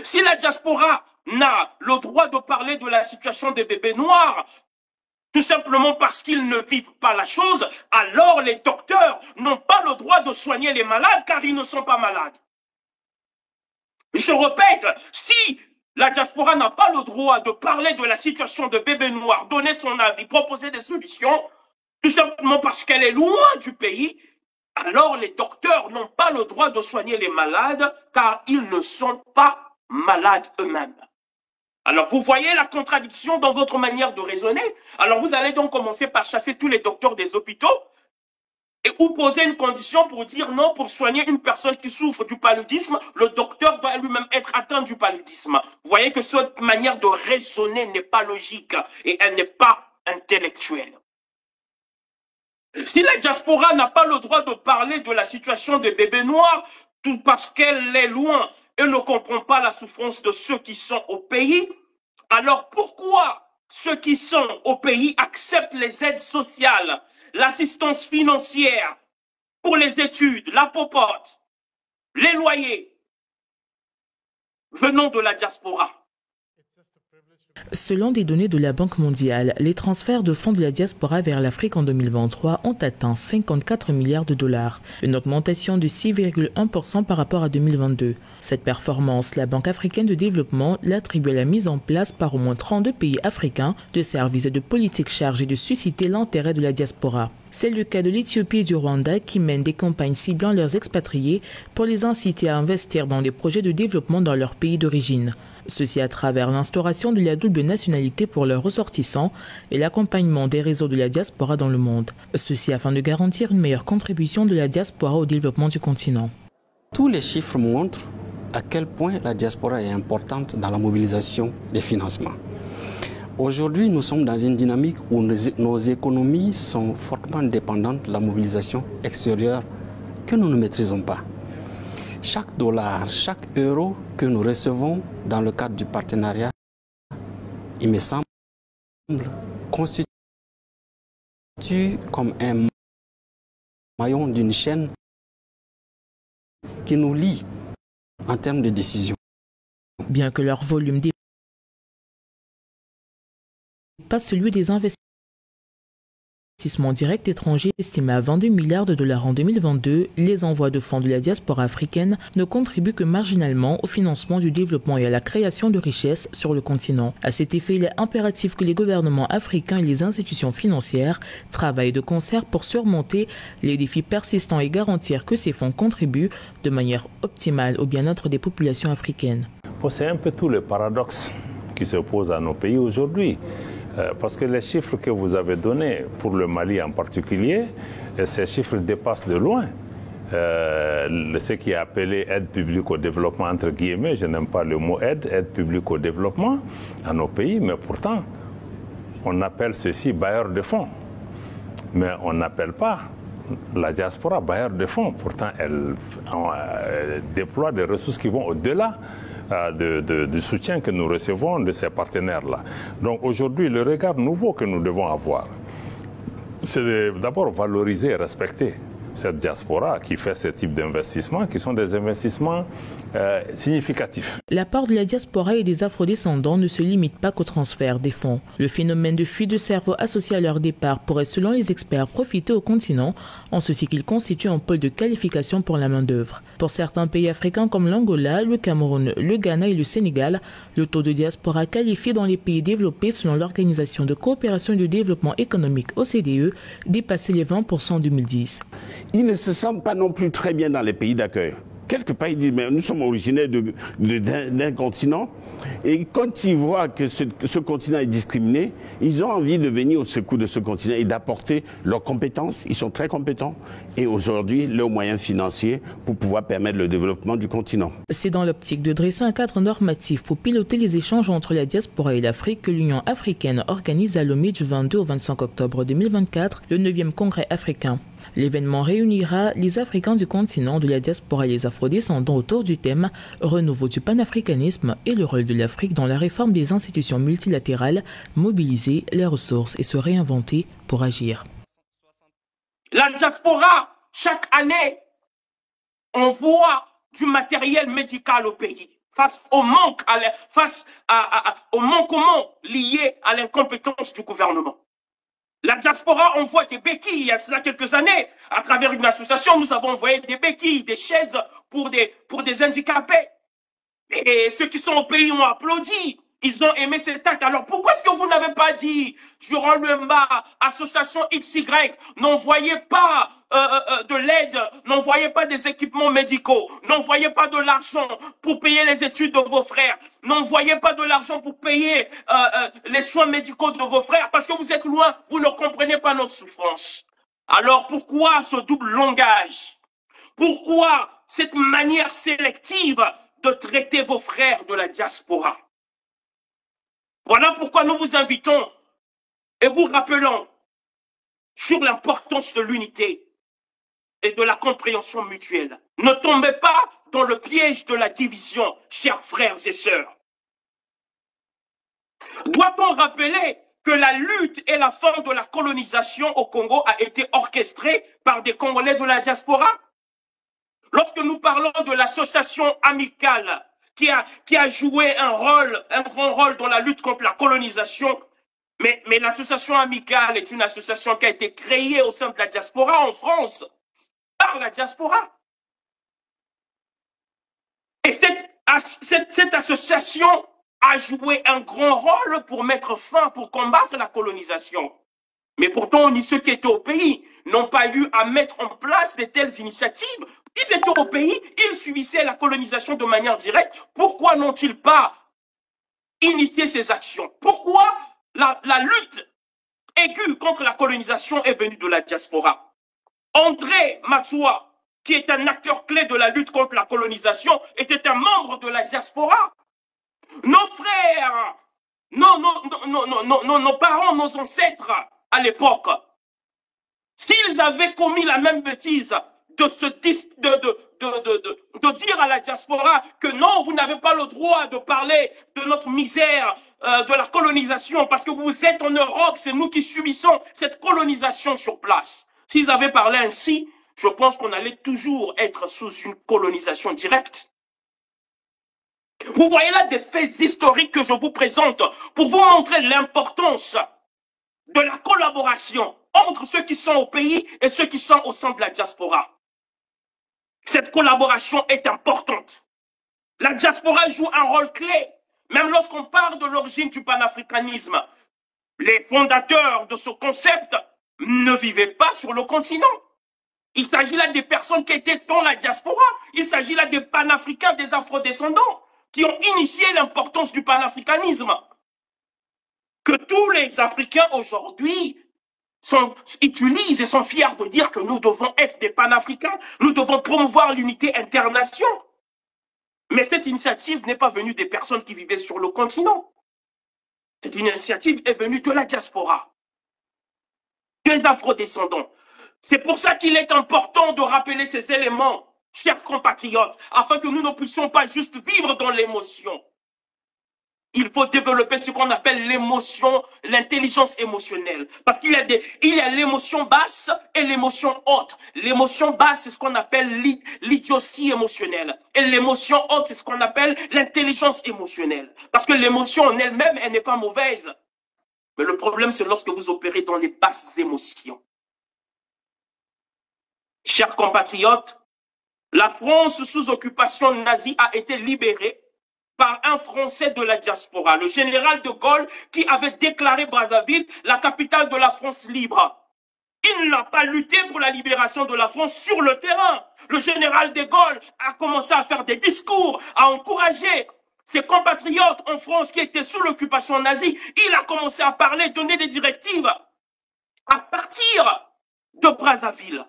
Si la diaspora n'a le droit de parler de la situation des bébés noirs, tout simplement parce qu'ils ne vivent pas la chose, alors les docteurs n'ont pas le droit de soigner les malades car ils ne sont pas malades. Je répète, si la diaspora n'a pas le droit de parler de la situation de bébés noirs, donner son avis, proposer des solutions, tout simplement parce qu'elle est loin du pays, alors les docteurs n'ont pas le droit de soigner les malades car ils ne sont pas malades eux-mêmes. Alors, vous voyez la contradiction dans votre manière de raisonner. Alors, vous allez donc commencer par chasser tous les docteurs des hôpitaux et ou poser une condition pour dire non, pour soigner une personne qui souffre du paludisme, le docteur doit lui-même être atteint du paludisme. Vous voyez que cette manière de raisonner n'est pas logique et elle n'est pas intellectuelle. Si la diaspora n'a pas le droit de parler de la situation des bébés noirs, tout parce qu'elle est loin et ne comprend pas la souffrance de ceux qui sont au pays, alors pourquoi ceux qui sont au pays acceptent les aides sociales, l'assistance financière pour les études, la popote, les loyers venant de la diaspora? Selon des données de la Banque mondiale, les transferts de fonds de la diaspora vers l'Afrique en 2023 ont atteint 54 milliards de dollars, une augmentation de 6,1% par rapport à 2022. Cette performance, la Banque africaine de développement l'attribue à la mise en place par au moins 32 pays africains de services et de politiques chargés de susciter l'intérêt de la diaspora. C'est le cas de l'Éthiopie et du Rwanda qui mènent des campagnes ciblant leurs expatriés pour les inciter à investir dans des projets de développement dans leur pays d'origine. Ceci à travers l'instauration de la double nationalité pour leurs ressortissants et l'accompagnement des réseaux de la diaspora dans le monde. Ceci afin de garantir une meilleure contribution de la diaspora au développement du continent. Tous les chiffres montrent à quel point la diaspora est importante dans la mobilisation des financements. Aujourd'hui, nous sommes dans une dynamique où nos économies sont fortement dépendantes de la mobilisation extérieure que nous ne maîtrisons pas. Chaque dollar, chaque euro que nous recevons dans le cadre du partenariat, il me semble, constitue comme un maillon d'une chaîne qui nous lie en termes de décision. Bien que leur volume dépasse celui des investissements directs étrangers estimés à 22 milliards de dollars en 2022, les envois de fonds de la diaspora africaine ne contribuent que marginalement au financement du développement et à la création de richesses sur le continent. À cet effet, il est impératif que les gouvernements africains et les institutions financières travaillent de concert pour surmonter les défis persistants et garantir que ces fonds contribuent de manière optimale au bien-être des populations africaines. C'est un peu tout le paradoxe qui se pose à nos pays aujourd'hui. Parce que les chiffres que vous avez donnés, pour le Mali en particulier, ces chiffres dépassent de loin ce qui est appelé aide publique au développement, entre guillemets, je n'aime pas le mot aide publique au développement à nos pays, mais pourtant, on appelle ceci bailleurs de fonds. Mais on n'appelle pas la diaspora bailleur de fonds. Pourtant, elle déploie des ressources qui vont au-delà du soutien que nous recevons de ces partenaires-là. Donc aujourd'hui, le regard nouveau que nous devons avoir, c'est d'abord valoriser et respecter cette diaspora qui fait ce type d'investissements, qui sont des investissements significatifs. L'apport de la diaspora et des afrodescendants ne se limite pas qu'au transfert des fonds. Le phénomène de fuite de cerveau associé à leur départ pourrait, selon les experts, profiter au continent, en ceci qu'il constitue un pôle de qualification pour la main-d'œuvre. Pour certains pays africains comme l'Angola, le Cameroun, le Ghana et le Sénégal, le taux de diaspora qualifié dans les pays développés selon l'Organisation de coopération et de développement économique OCDE dépassait les 20% en 2010. Ils ne se sentent pas non plus très bien dans les pays d'accueil. Quelque part, ils disent, mais nous sommes originaires d'un continent, et quand ils voient que ce continent est discriminé, ils ont envie de venir au secours de ce continent et d'apporter leurs compétences. Ils sont très compétents, et aujourd'hui, leurs moyens financiers pour pouvoir permettre le développement du continent. C'est dans l'optique de dresser un cadre normatif pour piloter les échanges entre la diaspora et l'Afrique que l'Union africaine organise à Lomé du 22 au 25 octobre 2024 le 9e congrès africain. L'événement réunira les Africains du continent, de la diaspora et les afrodescendants autour du thème « Renouveau du panafricanisme et le rôle de l'Afrique dans la réforme des institutions multilatérales, mobiliser les ressources et se réinventer pour agir ». La diaspora, chaque année, envoie du matériel médical au pays face au manque, au manquement lié à l'incompétence du gouvernement. La diaspora envoie des béquilles. Il y a cela quelques années, à travers une association, nous avons envoyé des béquilles, des chaises pour des handicapés. Et ceux qui sont au pays ont applaudi. Ils ont aimé cet acte. Alors pourquoi est-ce que vous n'avez pas dit, Jérôme Lemba, association XY, n'envoyez pas de l'aide, n'envoyez pas des équipements médicaux, n'envoyez pas de l'argent pour payer les études de vos frères, n'envoyez pas de l'argent pour payer les soins médicaux de vos frères, parce que vous êtes loin, vous ne comprenez pas notre souffrance. Alors pourquoi ce double langage? Pourquoi cette manière sélective de traiter vos frères de la diaspora? Voilà pourquoi nous vous invitons et vous rappelons sur l'importance de l'unité et de la compréhension mutuelle. Ne tombez pas dans le piège de la division, chers frères et sœurs. Doit-on rappeler que la lutte et la fin de la colonisation au Congo a été orchestrée par des Congolais de la diaspora? Lorsque nous parlons de l'association amicale qui a joué un grand rôle dans la lutte contre la colonisation, mais l'association amicale est une association qui a été créée au sein de la diaspora en France, par la diaspora. Et cette association a joué un grand rôle pour mettre fin, pour combattre la colonisation. Mais pourtant, ceux qui étaient au pays n'ont pas eu à mettre en place de telles initiatives. Ils étaient au pays, ils suivissaient la colonisation de manière directe. Pourquoi n'ont-ils pas initié ces actions? Pourquoi la lutte aiguë contre la colonisation est venue de la diaspora? André Matsoua, qui est un acteur clé de la lutte contre la colonisation, était un membre de la diaspora. Nos frères, nos parents, nos ancêtres, à l'époque, s'ils avaient commis la même bêtise de dire à la diaspora que non, vous n'avez pas le droit de parler de notre misère, de la colonisation, parce que vous êtes en Europe, c'est nous qui subissons cette colonisation sur place. S'ils avaient parlé ainsi, je pense qu'on allait toujours être sous une colonisation directe. Vous voyez là des faits historiques que je vous présente pour vous montrer l'importance de la collaboration entre ceux qui sont au pays et ceux qui sont au sein de la diaspora. Cette collaboration est importante. La diaspora joue un rôle clé, même lorsqu'on parle de l'origine du panafricanisme. Les fondateurs de ce concept ne vivaient pas sur le continent. Il s'agit là des personnes qui étaient dans la diaspora. Il s'agit là des panafricains, des afrodescendants, qui ont initié l'importance du panafricanisme. Que tous les Africains aujourd'hui utilisent et sont fiers de dire que nous devons être des panafricains, nous devons promouvoir l'unité internationale. Mais cette initiative n'est pas venue des personnes qui vivaient sur le continent. Cette initiative est venue de la diaspora, des afrodescendants. C'est pour ça qu'il est important de rappeler ces éléments, chers compatriotes, afin que nous ne puissions pas juste vivre dans l'émotion. Il faut développer ce qu'on appelle l'émotion, l'intelligence émotionnelle. Parce qu'il y a l'émotion basse et l'émotion haute. L'émotion basse, c'est ce qu'on appelle l'idiotie émotionnelle. Et l'émotion haute, c'est ce qu'on appelle l'intelligence émotionnelle. Parce que l'émotion en elle-même, elle n'est pas mauvaise. Mais le problème, c'est lorsque vous opérez dans les basses émotions. Chers compatriotes, la France sous occupation nazie a été libérée par un Français de la diaspora, le général de Gaulle, qui avait déclaré Brazzaville la capitale de la France libre. Il n'a pas lutté pour la libération de la France sur le terrain. Le général de Gaulle a commencé à faire des discours, à encourager ses compatriotes en France qui étaient sous l'occupation nazie. Il a commencé à parler, donner des directives à partir de Brazzaville.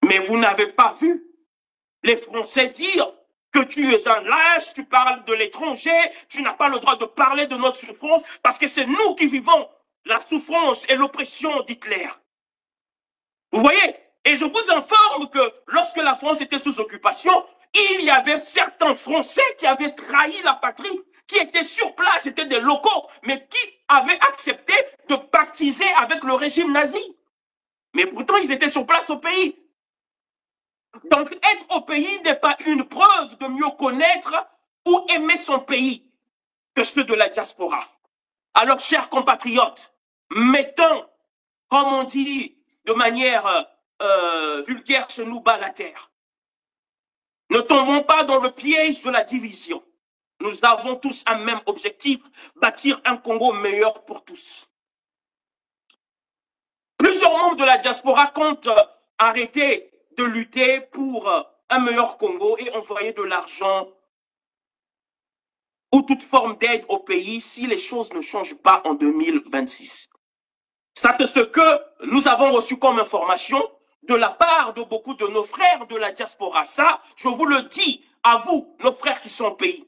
Mais vous n'avez pas vu les Français dire que tu es un lâche, tu parles de l'étranger, tu n'as pas le droit de parler de notre souffrance parce que c'est nous qui vivons la souffrance et l'oppression d'Hitler. Vous voyez? Et je vous informe que lorsque la France était sous occupation, il y avait certains Français qui avaient trahi la patrie, qui étaient sur place, c'était des locaux, mais qui avaient accepté de pactiser avec le régime nazi. Mais pourtant, ils étaient sur place au pays. Donc, être au pays n'est pas une preuve de mieux connaître ou aimer son pays que ceux de la diaspora. Alors, chers compatriotes, mettons, comme on dit de manière vulgaire chez nous, bas la terre. Ne tombons pas dans le piège de la division. Nous avons tous un même objectif, bâtir un Congo meilleur pour tous. Plus Plusieurs membres de la diaspora comptent arrêter de lutter pour un meilleur Congo et envoyer de l'argent ou toute forme d'aide au pays si les choses ne changent pas en 2026. Ça, c'est ce que nous avons reçu comme information de la part de beaucoup de nos frères de la diaspora. Ça, je vous le dis à vous, nos frères qui sont au pays.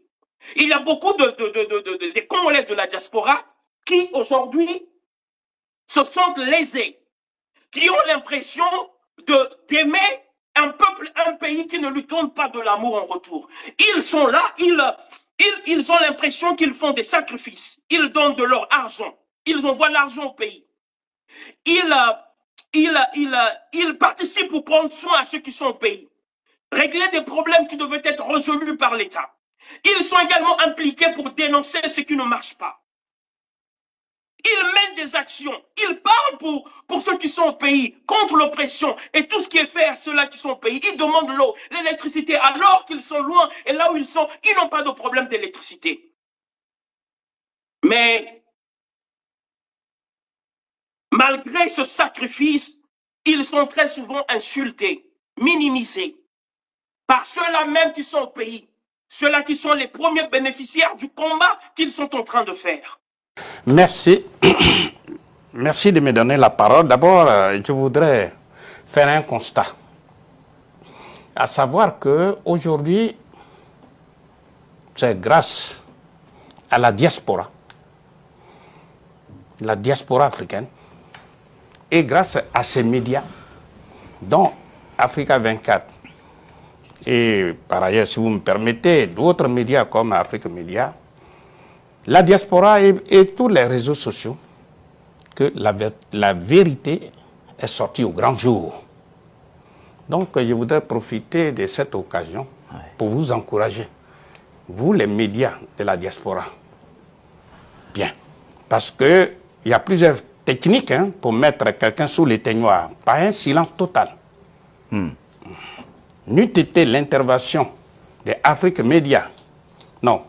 Il y a beaucoup des Congolais de la diaspora qui, aujourd'hui, se sentent lésés, qui ont l'impression d'aimer un peuple, un pays qui ne lui donne pas de l'amour en retour. Ils sont là, ils ont l'impression qu'ils font des sacrifices. Ils donnent de leur argent. Ils envoient l'argent au pays. Ils participent pour prendre soin à ceux qui sont au pays. Régler des problèmes qui devaient être résolus par l'État. Ils sont également impliqués pour dénoncer ce qui ne marche pas. Ils mènent des actions. Ils parlent pour ceux qui sont au pays, contre l'oppression et tout ce qui est fait à ceux-là qui sont au pays. Ils demandent l'eau, l'électricité, alors qu'ils sont loin et là où ils sont, ils n'ont pas de problème d'électricité. Mais malgré ce sacrifice, ils sont très souvent insultés, minimisés par ceux-là même qui sont au pays, ceux-là qui sont les premiers bénéficiaires du combat qu'ils sont en train de faire. Merci. Merci de me donner la parole. D'abord, je voudrais faire un constat. À savoir qu'aujourd'hui, c'est grâce à la diaspora africaine, et grâce à ces médias, dont Africa 24, et par ailleurs, si vous me permettez, d'autres médias comme Afrique Média, la diaspora et tous les réseaux sociaux, que la vérité est sortie au grand jour. Donc, je voudrais profiter de cette occasion pour vous encourager, vous les médias de la diaspora. Bien, parce qu'il y a plusieurs techniques pour mettre quelqu'un sous l'éteignoir, pas un silence total. N'eût été l'intervention de Afrique Média, non,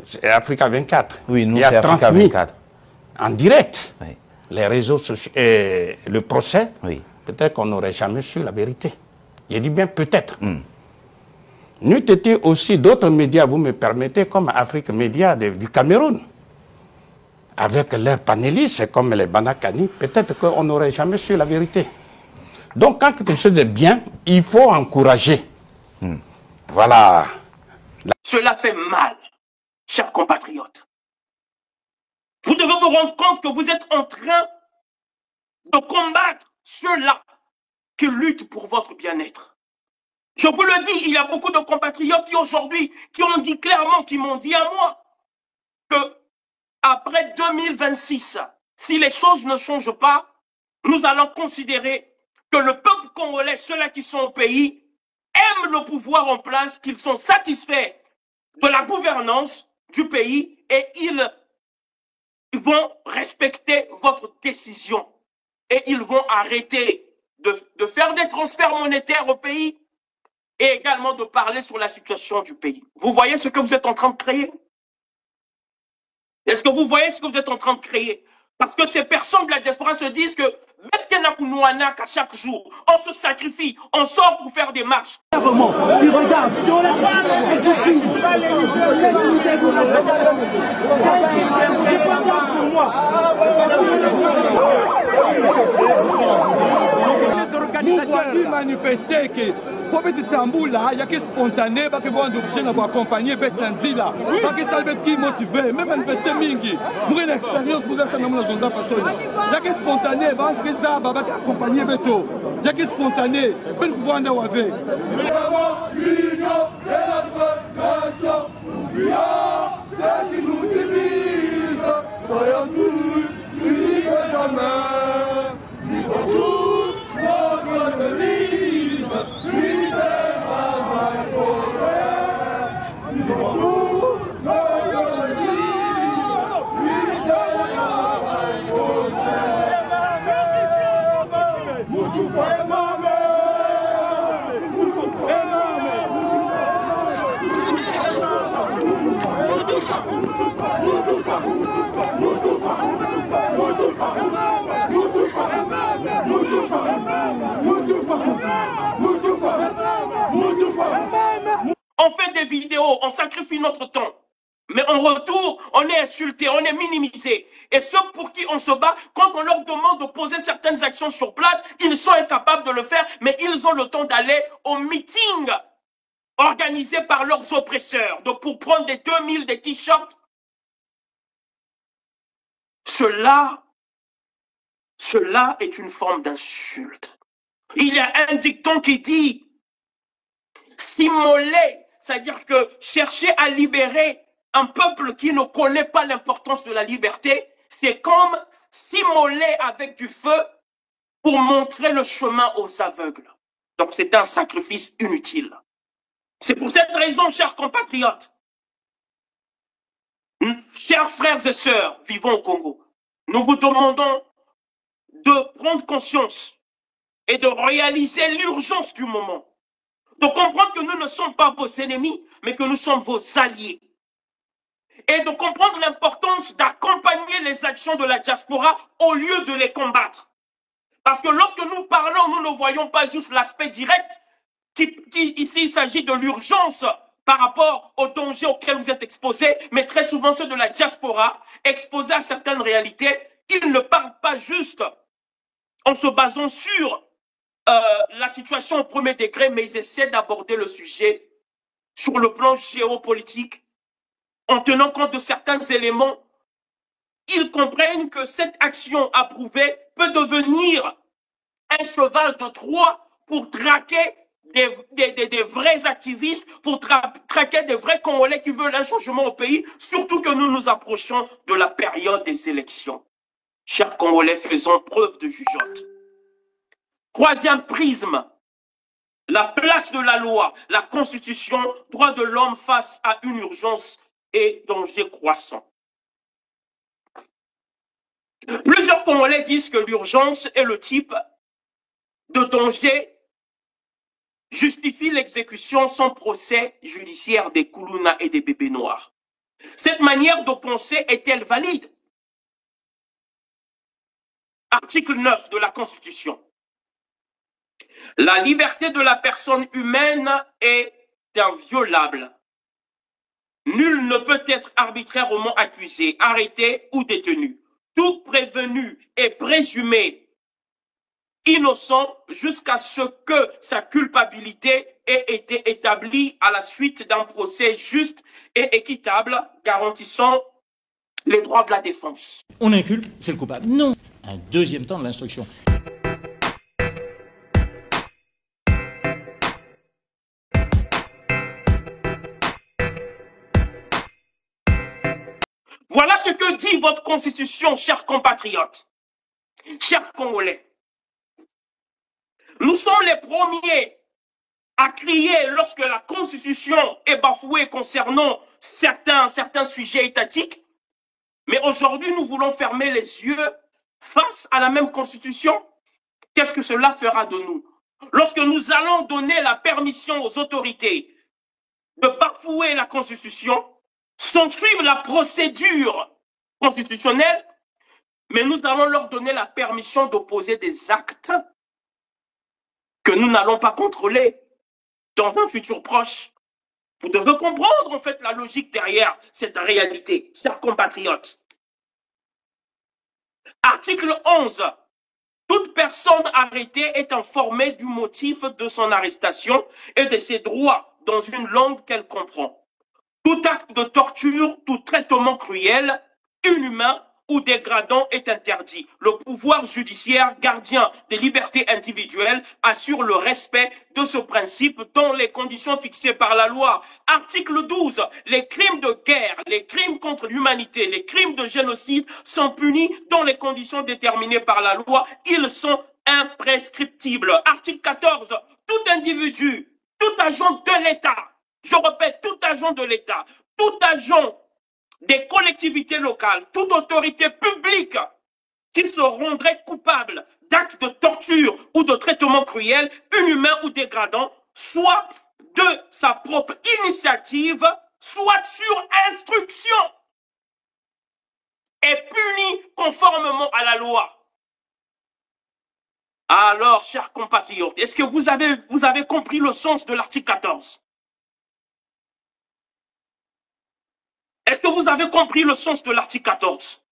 c'est Africa 24, oui, nous, qui a transmis 24. En direct les réseaux sociaux et le procès, peut-être qu'on n'aurait jamais su la vérité. Je dis bien peut-être. N'eût été aussi d'autres médias, vous me permettez, comme Afrique Média du Cameroun, avec leurs panélistes comme les Banakani, peut-être qu'on n'aurait jamais su la vérité. Donc quand quelque chose est bien, il faut encourager. Voilà. Cela fait mal, chers compatriotes. Vous devez vous rendre compte que vous êtes en train de combattre ceux-là qui luttent pour votre bien-être. Je vous le dis, il y a beaucoup de compatriotes qui aujourd'hui, qui ont dit clairement, qui m'ont dit à moi, que après 2026, si les choses ne changent pas, nous allons considérer que le peuple congolais, ceux-là qui sont au pays, aiment le pouvoir en place, qu'ils sont satisfaits de la gouvernance du pays et ils vont respecter votre décision. Et ils vont arrêter de faire des transferts monétaires au pays et également de parler sur la situation du pays. Vous voyez ce que vous êtes en train de créer? Est-ce que vous voyez ce que vous êtes en train de créer? Parce que ces personnes de la diaspora se disent que à chaque jour, on se sacrifie, on sort pour faire des marches. Les organisateurs manifestaient que faut être tamboula, il y a que spontané, parce que vous êtes obligé d'accompagner Betanzila, parce que ça va être qui motivé, même manifester mingi. Nous avons une expérience pour ça, nous avons une façon. Il y a que spontané, parce que ça va accompagner Beto. Il y a que spontané, ben pouvoir en avoir. L'union de la nation, c'est qui nous divise, soyons tous unis que jamais. Nous notre devise, unité, travail, progrès. Nous notre devise, unité, travail, progrès. Nous vraiment. Nous fait des vidéos, on sacrifie notre temps. Mais en retour, on est insulté, on est minimisé. Et ceux pour qui on se bat, quand on leur demande de poser certaines actions sur place, ils sont incapables de le faire, mais ils ont le temps d'aller au meeting organisé par leurs oppresseurs, pour prendre des 2000, des t-shirts. Cela est une forme d'insulte. Il y a un dicton qui dit « s'immoler », c'est-à-dire que chercher à libérer un peuple qui ne connaît pas l'importance de la liberté, c'est comme s'immoler avec du feu pour montrer le chemin aux aveugles. Donc c'est un sacrifice inutile. C'est pour cette raison, chers compatriotes, chers frères et sœurs vivant au Congo, nous vous demandons de prendre conscience et de réaliser l'urgence du moment. De comprendre que nous ne sommes pas vos ennemis, mais que nous sommes vos alliés. Et de comprendre l'importance d'accompagner les actions de la diaspora au lieu de les combattre. Parce que lorsque nous parlons, nous ne voyons pas juste l'aspect direct, ici il s'agit de l'urgence par rapport aux dangers auxquels vous êtes exposés, mais très souvent ceux de la diaspora, exposés à certaines réalités, ils ne parlent pas juste en se basant sur la situation au premier degré, mais ils essaient d'aborder le sujet sur le plan géopolitique, en tenant compte de certains éléments. Ils comprennent que cette action approuvée peut devenir un cheval de Troie pour traquer des vrais activistes, pour traquer des vrais Congolais qui veulent un changement au pays, surtout que nous nous approchons de la période des élections. Chers Congolais, faisons preuve de jugeote. Troisième prisme, la place de la loi, la Constitution, droits de l'homme face à une urgence et danger croissant. Plusieurs Congolais disent que l'urgence est le type de danger justifie l'exécution sans procès judiciaire des Kuluna et des bébés noirs. Cette manière de penser est-elle valide? Article 9 de la Constitution. La liberté de la personne humaine est inviolable. Nul ne peut être arbitrairement accusé, arrêté ou détenu. Tout prévenu est présumé innocent jusqu'à ce que sa culpabilité ait été établie à la suite d'un procès juste et équitable garantissant les droits de la défense. On inculpe, c'est le coupable. Non. Un deuxième temps de l'instruction. Voilà ce que dit votre Constitution, chers compatriotes, chers Congolais. Nous sommes les premiers à crier lorsque la Constitution est bafouée concernant certains sujets étatiques. Mais aujourd'hui, nous voulons fermer les yeux face à la même Constitution. Qu'est-ce que cela fera de nous? Lorsque nous allons donner la permission aux autorités de bafouer la Constitution, sans suivre la procédure constitutionnelle, mais nous allons leur donner la permission d'opposer des actes que nous n'allons pas contrôler dans un futur proche. Vous devez comprendre en fait la logique derrière cette réalité, chers compatriotes. Article 11. Toute personne arrêtée est informée du motif de son arrestation et de ses droits dans une langue qu'elle comprend. Tout acte de torture, tout traitement cruel, inhumain ou dégradant est interdit. Le pouvoir judiciaire, gardien des libertés individuelles, assure le respect de ce principe dans les conditions fixées par la loi. Article 12. Les crimes de guerre, les crimes contre l'humanité, les crimes de génocide sont punis dans les conditions déterminées par la loi. Ils sont imprescriptibles. Article 14. Tout individu, tout agent de l'État, je répète, tout agent de l'État, tout agent des collectivités locales, toute autorité publique qui se rendrait coupable d'actes de torture ou de traitement cruel, inhumain ou dégradant, soit de sa propre initiative, soit sur instruction, est puni conformément à la loi. Alors, chers compatriotes, est-ce que vous avez compris le sens de l'article 14? Est-ce que vous avez compris le sens de l'article 14?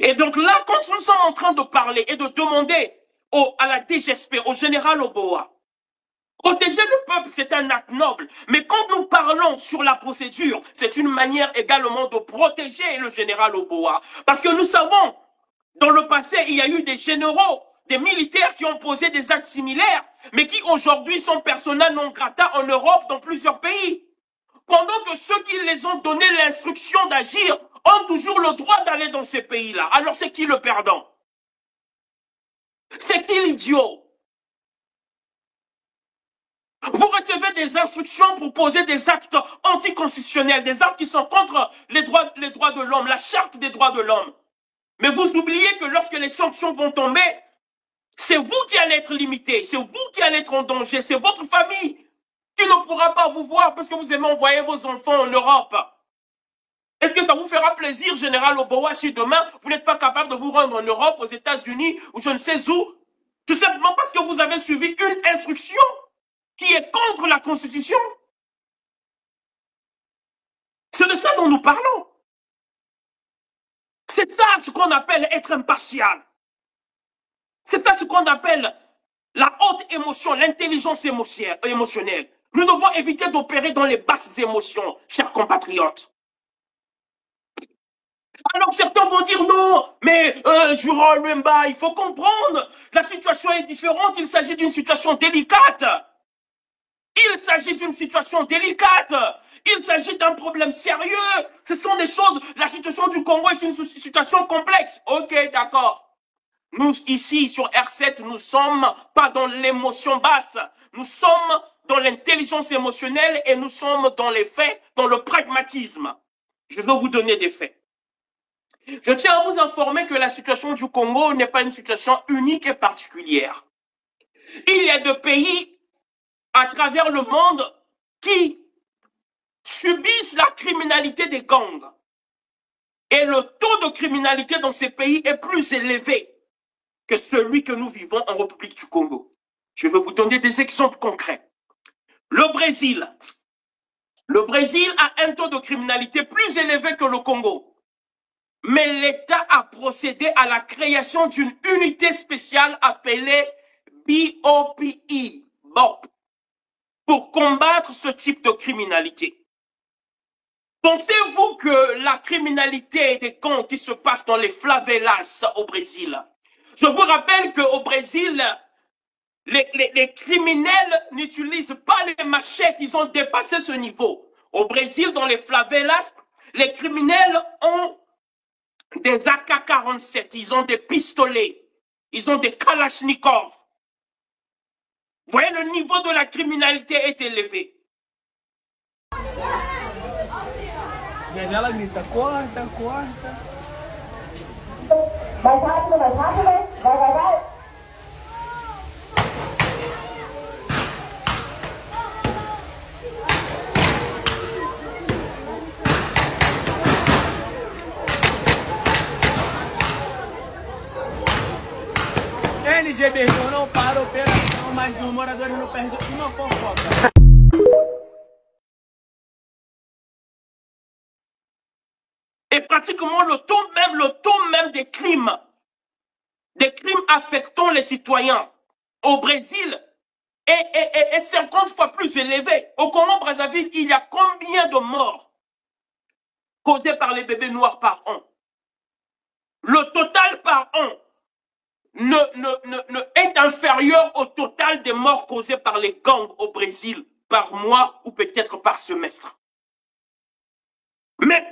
Et donc là, quand nous sommes en train de parler et de demander à la DGSP, au général Oboa, protéger le peuple, c'est un acte noble. Mais quand nous parlons sur la procédure, c'est une manière également de protéger le général Oboa. Parce que nous savons, dans le passé, il y a eu des généraux, des militaires qui ont posé des actes similaires, mais qui aujourd'hui sont persona non grata en Europe, dans plusieurs pays. Pendant que ceux qui les ont donné l'instruction d'agir ont toujours le droit d'aller dans ces pays-là. Alors c'est qui le perdant? C'est qui l'idiot? Vous recevez des instructions pour poser des actes anticonstitutionnels, des actes qui sont contre les droits de l'homme, la charte des droits de l'homme. Mais vous oubliez que lorsque les sanctions vont tomber, c'est vous qui allez être limité, c'est vous qui allez être en danger, c'est votre famille qui ne pourra pas vous voir parce que vous aimez envoyer vos enfants en Europe. Est-ce que ça vous fera plaisir, général Oboa, si demain, vous n'êtes pas capable de vous rendre en Europe, aux États-Unis, ou je ne sais où, tout simplement parce que vous avez suivi une instruction qui est contre la Constitution? C'est de ça dont nous parlons. C'est ça ce qu'on appelle être impartial. C'est ça ce qu'on appelle la haute émotion, l'intelligence émotionnelle. Nous devons éviter d'opérer dans les basses émotions, chers compatriotes. Alors certains vont dire non, mais Jura Lumba, il faut comprendre, la situation est différente, il s'agit d'une situation délicate. Il s'agit d'une situation délicate. Il s'agit d'un problème sérieux. Ce sont des choses, la situation du Congo est une situation complexe. Ok, d'accord. Nous, ici, sur R7, nous ne sommes pas dans l'émotion basse. Nous sommes dans l'intelligence émotionnelle et nous sommes dans les faits, dans le pragmatisme. Je vais vous donner des faits. Je tiens à vous informer que la situation du Congo n'est pas une situation unique et particulière. Il y a des pays à travers le monde qui subissent la criminalité des gangs. Et le taux de criminalité dans ces pays est plus élevé que celui que nous vivons en République du Congo. Je vais vous donner des exemples concrets. Le Brésil a un taux de criminalité plus élevé que le Congo. Mais l'État a procédé à la création d'une unité spéciale appelée BOP, pour combattre ce type de criminalité. Pensez-vous que la criminalité des gangs qui se passe dans les favelas au Brésil, je vous rappelle qu'au Brésil, les criminels n'utilisent pas les machettes, ils ont dépassé ce niveau. Au Brésil, dans les favelas, les criminels ont des AK-47, ils ont des pistolets, ils ont des kalachnikovs. Vous voyez, le niveau de la criminalité est élevé. LGB não para a operação, mas os moradores não perdem uma fofoca. Et pratiquement le taux même des crimes affectant les citoyens au Brésil est 50 fois plus élevé. Au Congo-Brazzaville, il y a combien de morts causées par les bébés noirs par an? Le total par an est inférieur au total des morts causées par les gangs au Brésil par mois ou peut-être par semestre.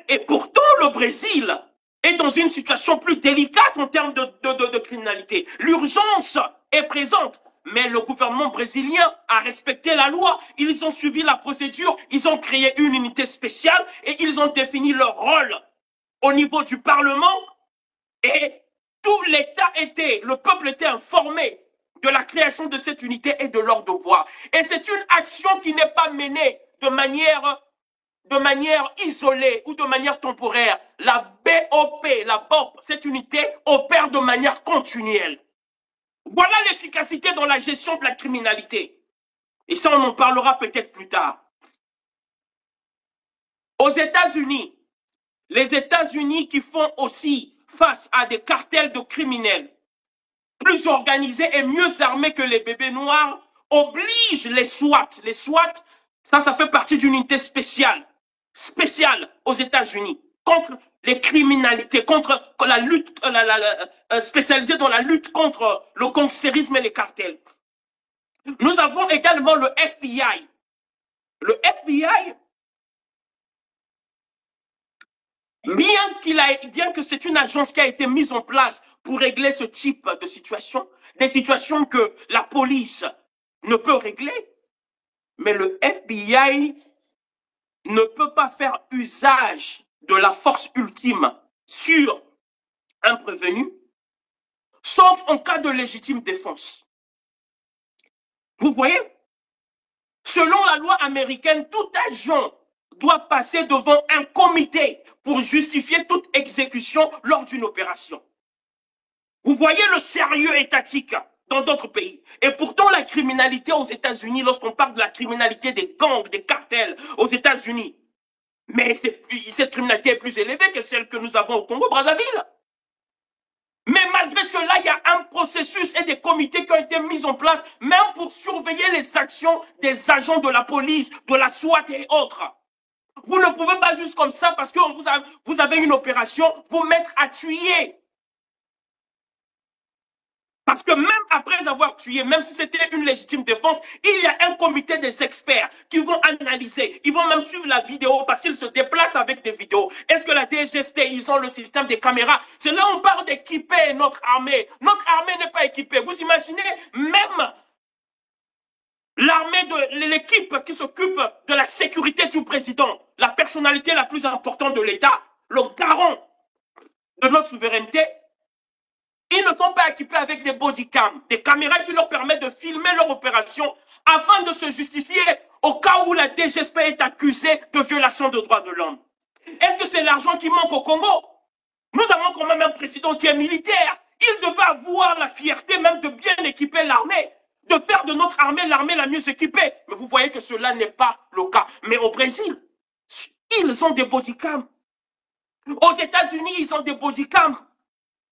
Et pourtant, le Brésil est dans une situation plus délicate en termes de criminalité. L'urgence est présente, mais le gouvernement brésilien a respecté la loi. Ils ont suivi la procédure, ils ont créé une unité spéciale et ils ont défini leur rôle au niveau du Parlement. Et tout l'État le peuple était informé de la création de cette unité et de leur devoir. Et c'est une action qui n'est pas menée de manière isolée ou de manière temporaire. La BOP, cette unité opère de manière continuelle. Voilà l'efficacité dans la gestion de la criminalité. Et ça, on en parlera peut-être plus tard. Aux États-Unis, les États-Unis qui font aussi face à des cartels de criminels plus organisés et mieux armés que les bébés noirs, obligent les SWAT. Les SWAT, ça fait partie d'une unité spéciale aux États-Unis contre les criminalités, contre la lutte, spécialisée dans la lutte contre le gangstérisme et les cartels. Nous avons également le FBI. Le FBI, bien que c'est une agence qui a été mise en place pour régler ce type de situation, des situations que la police ne peut régler, mais le FBI ne peut pas faire usage de la force ultime sur un prévenu, sauf en cas de légitime défense. Vous voyez? Selon la loi américaine, tout agent doit passer devant un comité pour justifier toute exécution lors d'une opération. Vous voyez le sérieux étatique dans d'autres pays. Et pourtant, la criminalité aux États-Unis, lorsqu'on parle de la criminalité des gangs, des cartels aux États-Unis, mais cette criminalité est plus élevée que celle que nous avons au Congo-Brazzaville. Mais malgré cela, il y a un processus et des comités qui ont été mis en place, même pour surveiller les actions des agents de la police, de la SWAT et autres. Vous ne pouvez pas juste comme ça, parce que vous avez une opération, vous mettre à tuer. Parce que même après avoir tué, même si c'était une légitime défense, il y a un comité des experts qui vont analyser. Ils vont même suivre la vidéo parce qu'ils se déplacent avec des vidéos. Est-ce que la DGST, ils ont le système des caméras? C'est là où on parle d'équiper notre armée. Notre armée n'est pas équipée. Vous imaginez même l'armée de l'équipe qui s'occupe de la sécurité du président, la personnalité la plus importante de l'État, le garant de notre souveraineté. Ils ne sont pas équipés avec des bodycams, des caméras qui leur permettent de filmer leur opération afin de se justifier au cas où la DGSP est accusée de violation de droits de l'homme. Est-ce que c'est l'argent qui manque au Congo? Nous avons quand même un président qui est militaire. Il devait avoir la fierté même de bien équiper l'armée, de faire de notre armée l'armée la mieux équipée. Mais vous voyez que cela n'est pas le cas. Mais au Brésil, ils ont des bodycams. Aux États-Unis, ils ont des bodycams.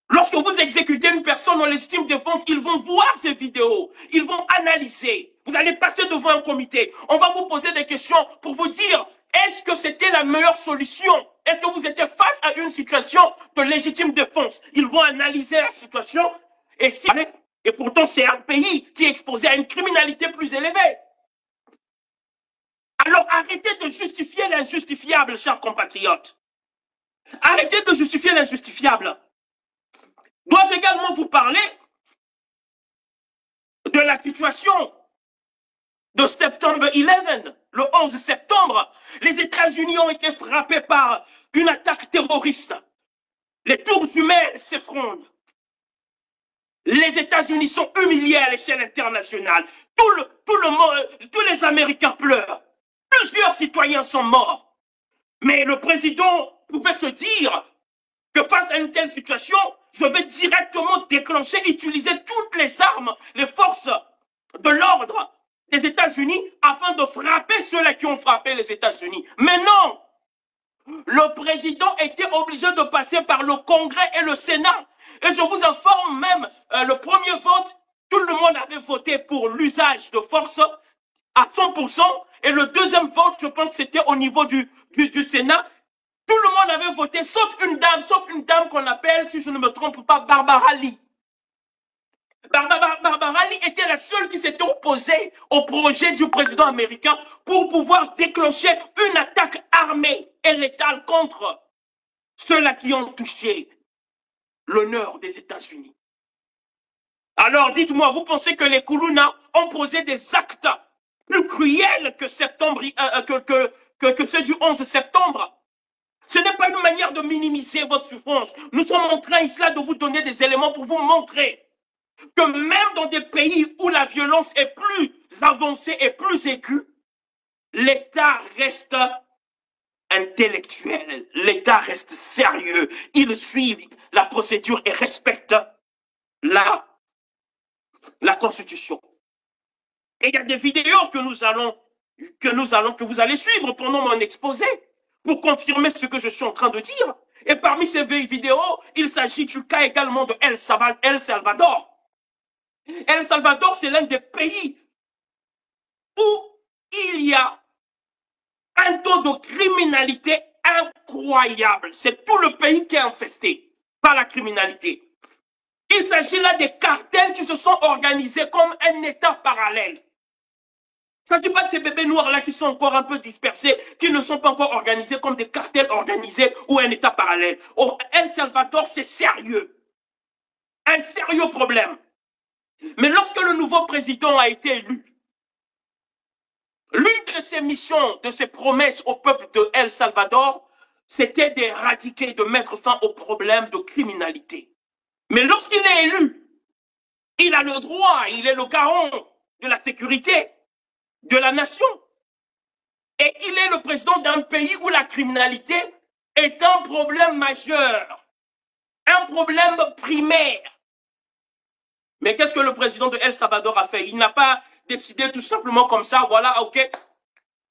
Lorsque vous exécutez une personne en légitime défense, ils vont voir ces vidéos, ils vont analyser. Vous allez passer devant un comité. On va vous poser des questions pour vous dire, est-ce que c'était la meilleure solution? Est-ce que vous étiez face à une situation de légitime défense? Ils vont analyser la situation et pourtant c'est un pays qui est exposé à une criminalité plus élevée. Alors arrêtez de justifier l'injustifiable, chers compatriotes. Arrêtez de justifier l'injustifiable. Dois-je également vous parler de la situation de septembre 11, le 11 septembre. Les États-Unis ont été frappés par une attaque terroriste. Les tours humaines s'effondrent. Les États-Unis sont humiliés à l'échelle internationale. Tous les Américains pleurent. Plusieurs citoyens sont morts. Mais le président pouvait se dire que face à une telle situation, je vais directement déclencher, utiliser toutes les armes, les forces de l'ordre des États-Unis afin de frapper ceux-là qui ont frappé les États-Unis. Mais non! Le président était obligé de passer par le Congrès et le Sénat. Et je vous informe même, le premier vote, tout le monde avait voté pour l'usage de force à 100%. Et le deuxième vote, je pense que c'était au niveau du Sénat. Tout le monde avait voté, sauf une dame qu'on appelle, si je ne me trompe pas, Barbara Lee. Barbara Lee était la seule qui s'était opposée au projet du président américain pour pouvoir déclencher une attaque armée et létale contre ceux-là qui ont touché l'honneur des États-Unis. Alors dites-moi, vous pensez que les Kuluna ont posé des actes plus cruels que ceux du 11 septembre? Ce n'est pas une manière de minimiser votre souffrance. Nous sommes en train ici de vous donner des éléments pour vous montrer que même dans des pays où la violence est plus avancée et plus aiguë, l'État reste intellectuel, l'État reste sérieux. Ils suivent la procédure et respectent la Constitution. Et il y a des vidéos que vous allez suivre pendant mon exposé. pour confirmer ce que je suis en train de dire. Et parmi ces vidéos, il s'agit du cas également de El Salvador. El Salvador, c'est l'un des pays où il y a un taux de criminalité incroyable. C'est tout le pays qui est infesté par la criminalité. Il s'agit là des cartels qui se sont organisés comme un État parallèle. Il ne s'agit pas de ces bébés noirs-là qui sont encore un peu dispersés, qui ne sont pas encore organisés comme des cartels organisés ou un État parallèle. Or, El Salvador, c'est sérieux. Un sérieux problème. Mais lorsque le nouveau président a été élu, l'une de ses missions, de ses promesses au peuple de El Salvador, c'était d'éradiquer, de mettre fin au problème de criminalité. Mais lorsqu'il est élu, il a le droit, il est le garant de la sécurité de la nation. Et il est le président d'un pays où la criminalité est un problème majeur, un problème primaire. Mais qu'est-ce que le président de El Salvador a fait? Il n'a pas décidé tout simplement comme ça, voilà, ok.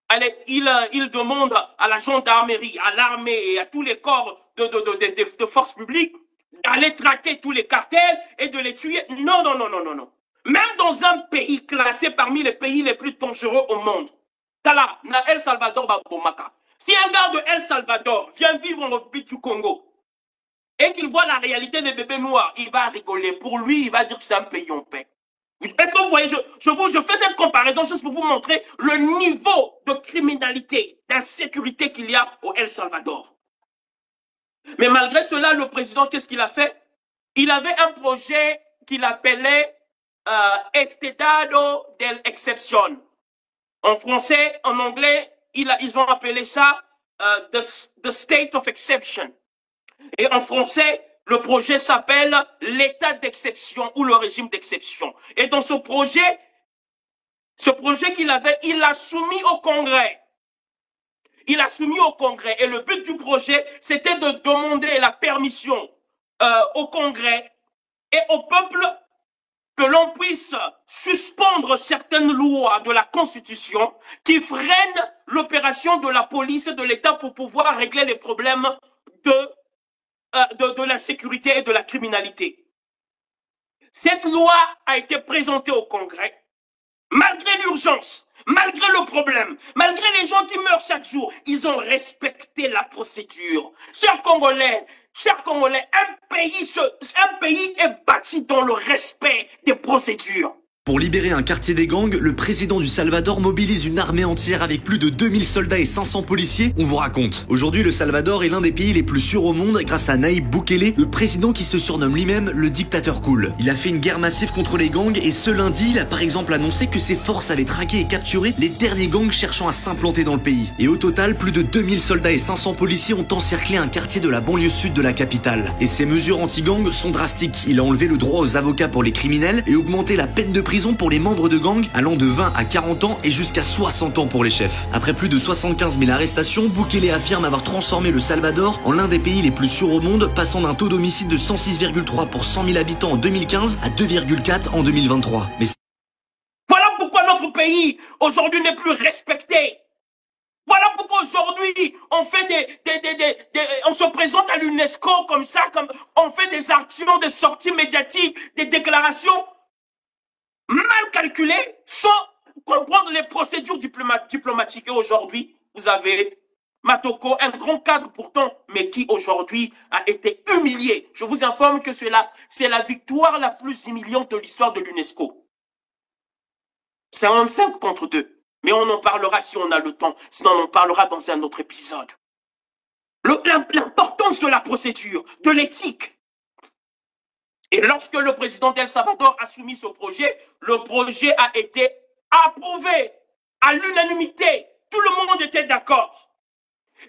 Allez, il demande à la gendarmerie, à l'armée et à tous les corps de forces publiques d'aller traquer tous les cartels et de les tuer. Non, non, non, non, non, non. Même dans un pays classé parmi les pays les plus dangereux au monde, Tala, na El Salvador, Babomaka. Si un gars de El Salvador vient vivre en République du Congo et qu'il voit la réalité des bébés noirs, il va rigoler. Pour lui, il va dire que c'est un pays en paix. Est-ce que vous voyez, je fais cette comparaison juste pour vous montrer le niveau de criminalité, d'insécurité qu'il y a au El Salvador. Mais malgré cela, le président, qu'est-ce qu'il a fait? Il avait un projet qu'il appelait Estado del Exception. En français, en anglais, ils ont appelé ça the State of Exception. Et en français, le projet s'appelle l'état d'exception ou le régime d'exception. Et dans ce projet qu'il avait, il l'a soumis au Congrès. Il a soumis au Congrès. Et le but du projet, c'était de demander la permission au Congrès et au peuple que l'on puisse suspendre certaines lois de la Constitution qui freinent l'opération de la police et de l'État pour pouvoir régler les problèmes de l'insécurité et de la criminalité. Cette loi a été présentée au Congrès. Malgré l'urgence, malgré le problème, malgré les gens qui meurent chaque jour, ils ont respecté la procédure. Chers Congolais, un pays est bâti dans le respect des procédures. Pour libérer un quartier des gangs, le président du Salvador mobilise une armée entière avec plus de 2000 soldats et 500 policiers. On vous raconte. Aujourd'hui, le Salvador est l'un des pays les plus sûrs au monde grâce à Nayib Bukele, le président qui se surnomme lui-même le dictateur cool. Il a fait une guerre massive contre les gangs et ce lundi, il a par exemple annoncé que ses forces avaient traqué et capturé les derniers gangs cherchant à s'implanter dans le pays. Et au total, plus de 2000 soldats et 500 policiers ont encerclé un quartier de la banlieue sud de la capitale. Et ces mesures anti-gang sont drastiques. Il a enlevé le droit aux avocats pour les criminels et augmenté la peine de prison pour les membres de gangs allant de 20 à 40 ans et jusqu'à 60 ans pour les chefs. Après plus de 75 000 arrestations, Bukele affirme avoir transformé le Salvador en l'un des pays les plus sûrs au monde, passant d'un taux d'homicide de 106,3 pour 100 000 habitants en 2015 à 2,4 en 2023. Mais voilà pourquoi notre pays aujourd'hui n'est plus respecté. Voilà pourquoi aujourd'hui on fait on se présente à l'UNESCO comme ça, comme on fait des actions, des sorties médiatiques, des déclarations mal calculées, sans comprendre les procédures diplomatiques. Et aujourd'hui, vous avez Matoko, un grand cadre pourtant, mais qui aujourd'hui a été humilié. Je vous informe que c'est la victoire la plus humiliante de l'histoire de l'UNESCO. 55 contre 2. Mais on en parlera si on a le temps, sinon on en parlera dans un autre épisode. L'importance de la procédure, de l'éthique. Et lorsque le président d'El Salvador a soumis ce projet, le projet a été approuvé à l'unanimité. Tout le monde était d'accord.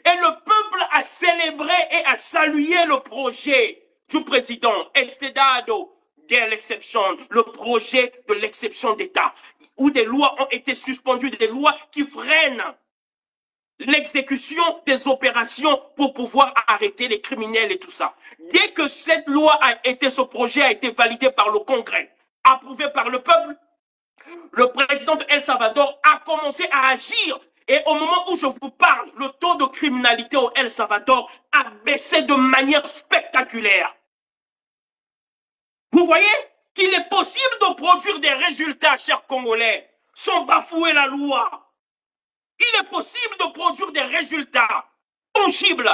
Et le peuple a célébré et a salué le projet du président Estado del Exception, le projet de l'exception d'État, où des lois ont été suspendues, des lois qui freinent l'exécution des opérations pour pouvoir arrêter les criminels et tout ça. Dès que cette loi ce projet a été validé par le Congrès, approuvé par le peuple, le président de El Salvador a commencé à agir Et au moment où je vous parle, le taux de criminalité au El Salvador a baissé de manière spectaculaire. Vous voyez qu'il est possible de produire des résultats, chers Congolais, sans bafouer la loi. Il est possible de produire des résultats tangibles,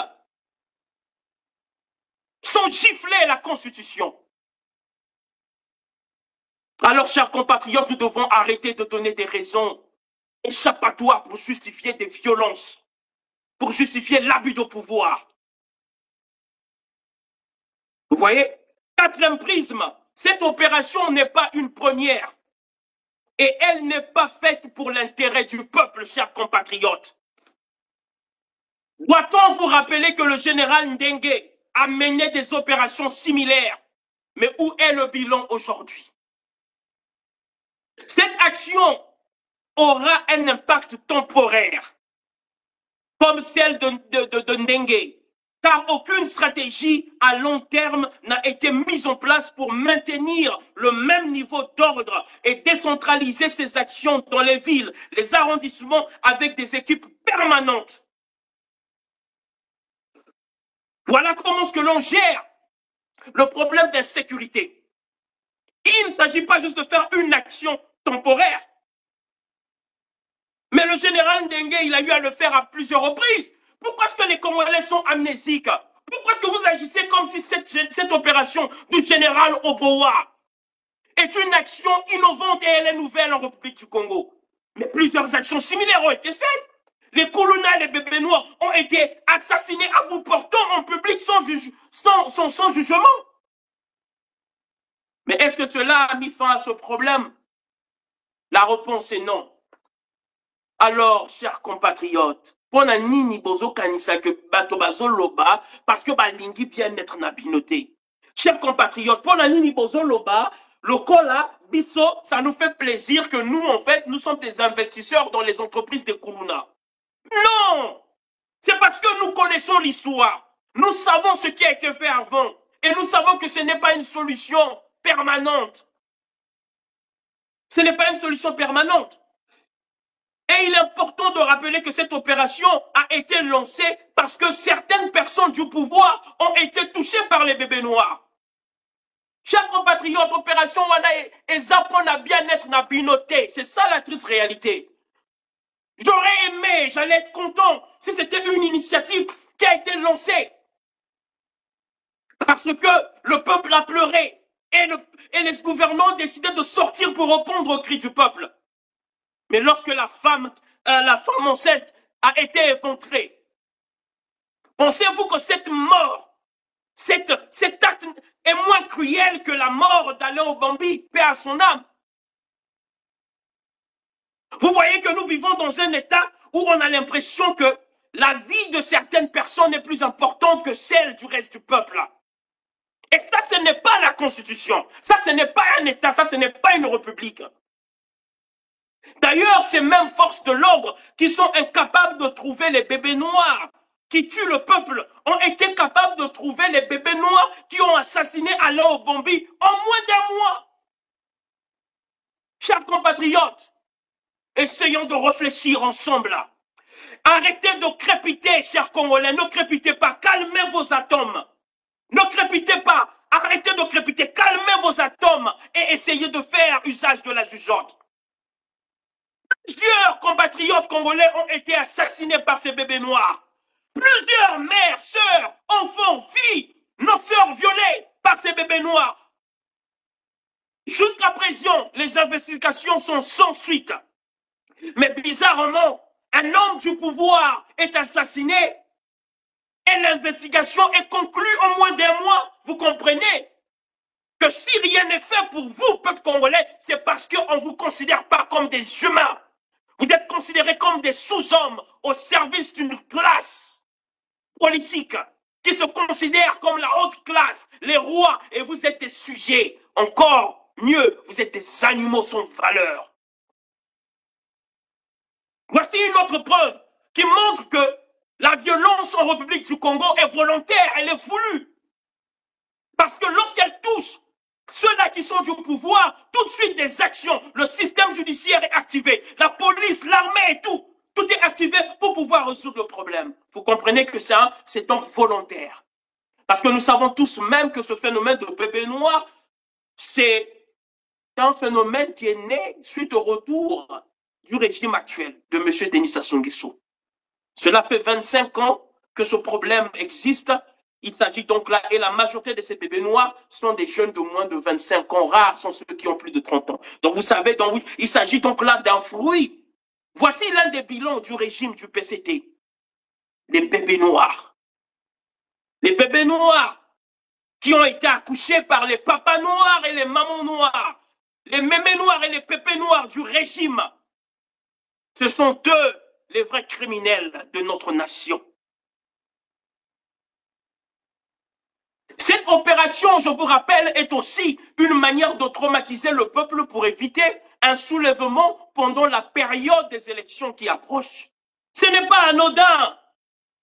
sans gifler la Constitution. Alors, chers compatriotes, nous devons arrêter de donner des raisons échappatoires pour justifier des violences, pour justifier l'abus de pouvoir. Vous voyez, quatrième prisme, cette opération n'est pas une première et elle n'est pas faite pour l'intérêt du peuple, chers compatriotes. Doit-on vous rappeler que le général Ndengue a mené des opérations similaires, mais où est le bilan aujourd'hui? Cette action aura un impact temporaire, comme celle de Ndengue, car aucune stratégie à long terme n'a été mise en place pour maintenir le même niveau d'ordre et décentraliser ces actions dans les villes, les arrondissements avec des équipes permanentes. Voilà comment est-ce que l'on gère le problème d'insécurité. Il ne s'agit pas juste de faire une action temporaire. Mais le général Ndengue, il a eu à le faire à plusieurs reprises. Pourquoi est-ce que les Congolais sont amnésiques? Pourquoi est-ce que vous agissez comme si cette opération du général Oboa est une action innovante et elle est nouvelle en République du Congo? Mais plusieurs actions similaires ont été faites. Les Kuluna et les bébés noirs ont été assassinés à bout portant en public sans jugement. Mais est-ce que cela a mis fin à ce problème? La réponse est non. Alors, chers compatriotes, pona nini bozo kanisa que bato bazo loba parce que balingi bien-être na binoté. Chers compatriotes, pona nini bozo loba, lokola, biso, ça nous fait plaisir que nous, en fait, nous sommes des investisseurs dans les entreprises de Kuluna. Non! C'est parce que nous connaissons l'histoire. Nous savons ce qui a été fait avant. Et nous savons que ce n'est pas une solution permanente. Ce n'est pas une solution permanente. Et il est important de rappeler que cette opération a été lancée parce que certaines personnes du pouvoir ont été touchées par les bébés noirs. Chers compatriotes, opération Wana et Zapon a bien-être na binoté. C'est ça la triste réalité. J'aurais aimé, j'allais être content si c'était une initiative qui a été lancée. Parce que le peuple a pleuré et les gouvernants ont décidé de sortir pour répondre aux cris du peuple. Mais lorsque la femme enceinte a été éventrée, pensez-vous que cette mort, cet acte est moins cruel que la mort d'Alain Bambi, paix à son âme? Vous voyez que nous vivons dans un état où on a l'impression que la vie de certaines personnes est plus importante que celle du reste du peuple. Et ça, ce n'est pas la Constitution. Ça, ce n'est pas un État. Ça, ce n'est pas une république. D'ailleurs, ces mêmes forces de l'ordre qui sont incapables de trouver les bébés noirs qui tuent le peuple ont été capables de trouver les bébés noirs qui ont assassiné Alain Bambi en moins d'un mois. Chers compatriotes, essayons de réfléchir ensemble. Arrêtez de crépiter, chers Congolais, ne crépitez pas, calmez vos atomes. Ne crépitez pas, arrêtez de crépiter, calmez vos atomes et essayez de faire usage de la jugeote. Plusieurs compatriotes congolais ont été assassinés par ces bébés noirs. Plusieurs mères, sœurs, enfants, filles, nos sœurs violées par ces bébés noirs. Jusqu'à présent, les investigations sont sans suite. Mais bizarrement, un homme du pouvoir est assassiné et l'investigation est conclue en moins d'un mois. Vous comprenez que si rien n'est fait pour vous, peuple congolais, c'est parce qu'on ne vous considère pas comme des humains. Vous êtes considérés comme des sous-hommes au service d'une classe politique qui se considère comme la haute classe, les rois, et vous êtes des sujets. Encore mieux, vous êtes des animaux sans valeur. Voici une autre preuve qui montre que la violence en République du Congo est volontaire, elle est voulue. Parce que lorsqu'elle touche ceux-là qui sont du pouvoir, tout de suite des actions, le système judiciaire est activé, la police, l'armée et tout. tout est activé pour pouvoir résoudre le problème. Vous comprenez que ça, c'est donc volontaire. Parce que nous savons tous même que ce phénomène de bébé noir, c'est un phénomène qui est né suite au retour du régime actuel de M. Denis Sassou Nguesso. Cela fait 25 ans que ce problème existe. Il s'agit donc là, et la majorité de ces bébés noirs sont des jeunes de moins de 25 ans. Rares sont ceux qui ont plus de 30 ans. Donc vous savez, donc, oui, il s'agit donc là d'un fruit. Voici l'un des bilans du régime du PCT. Les bébés noirs. Les bébés noirs qui ont été accouchés par les papas noirs et les mamans noirs. Les mémés noirs et les pépés noirs du régime. Ce sont eux les vrais criminels de notre nation. Cette opération, je vous rappelle, est aussi une manière de traumatiser le peuple pour éviter un soulèvement pendant la période des élections qui approchent. Ce n'est pas anodin.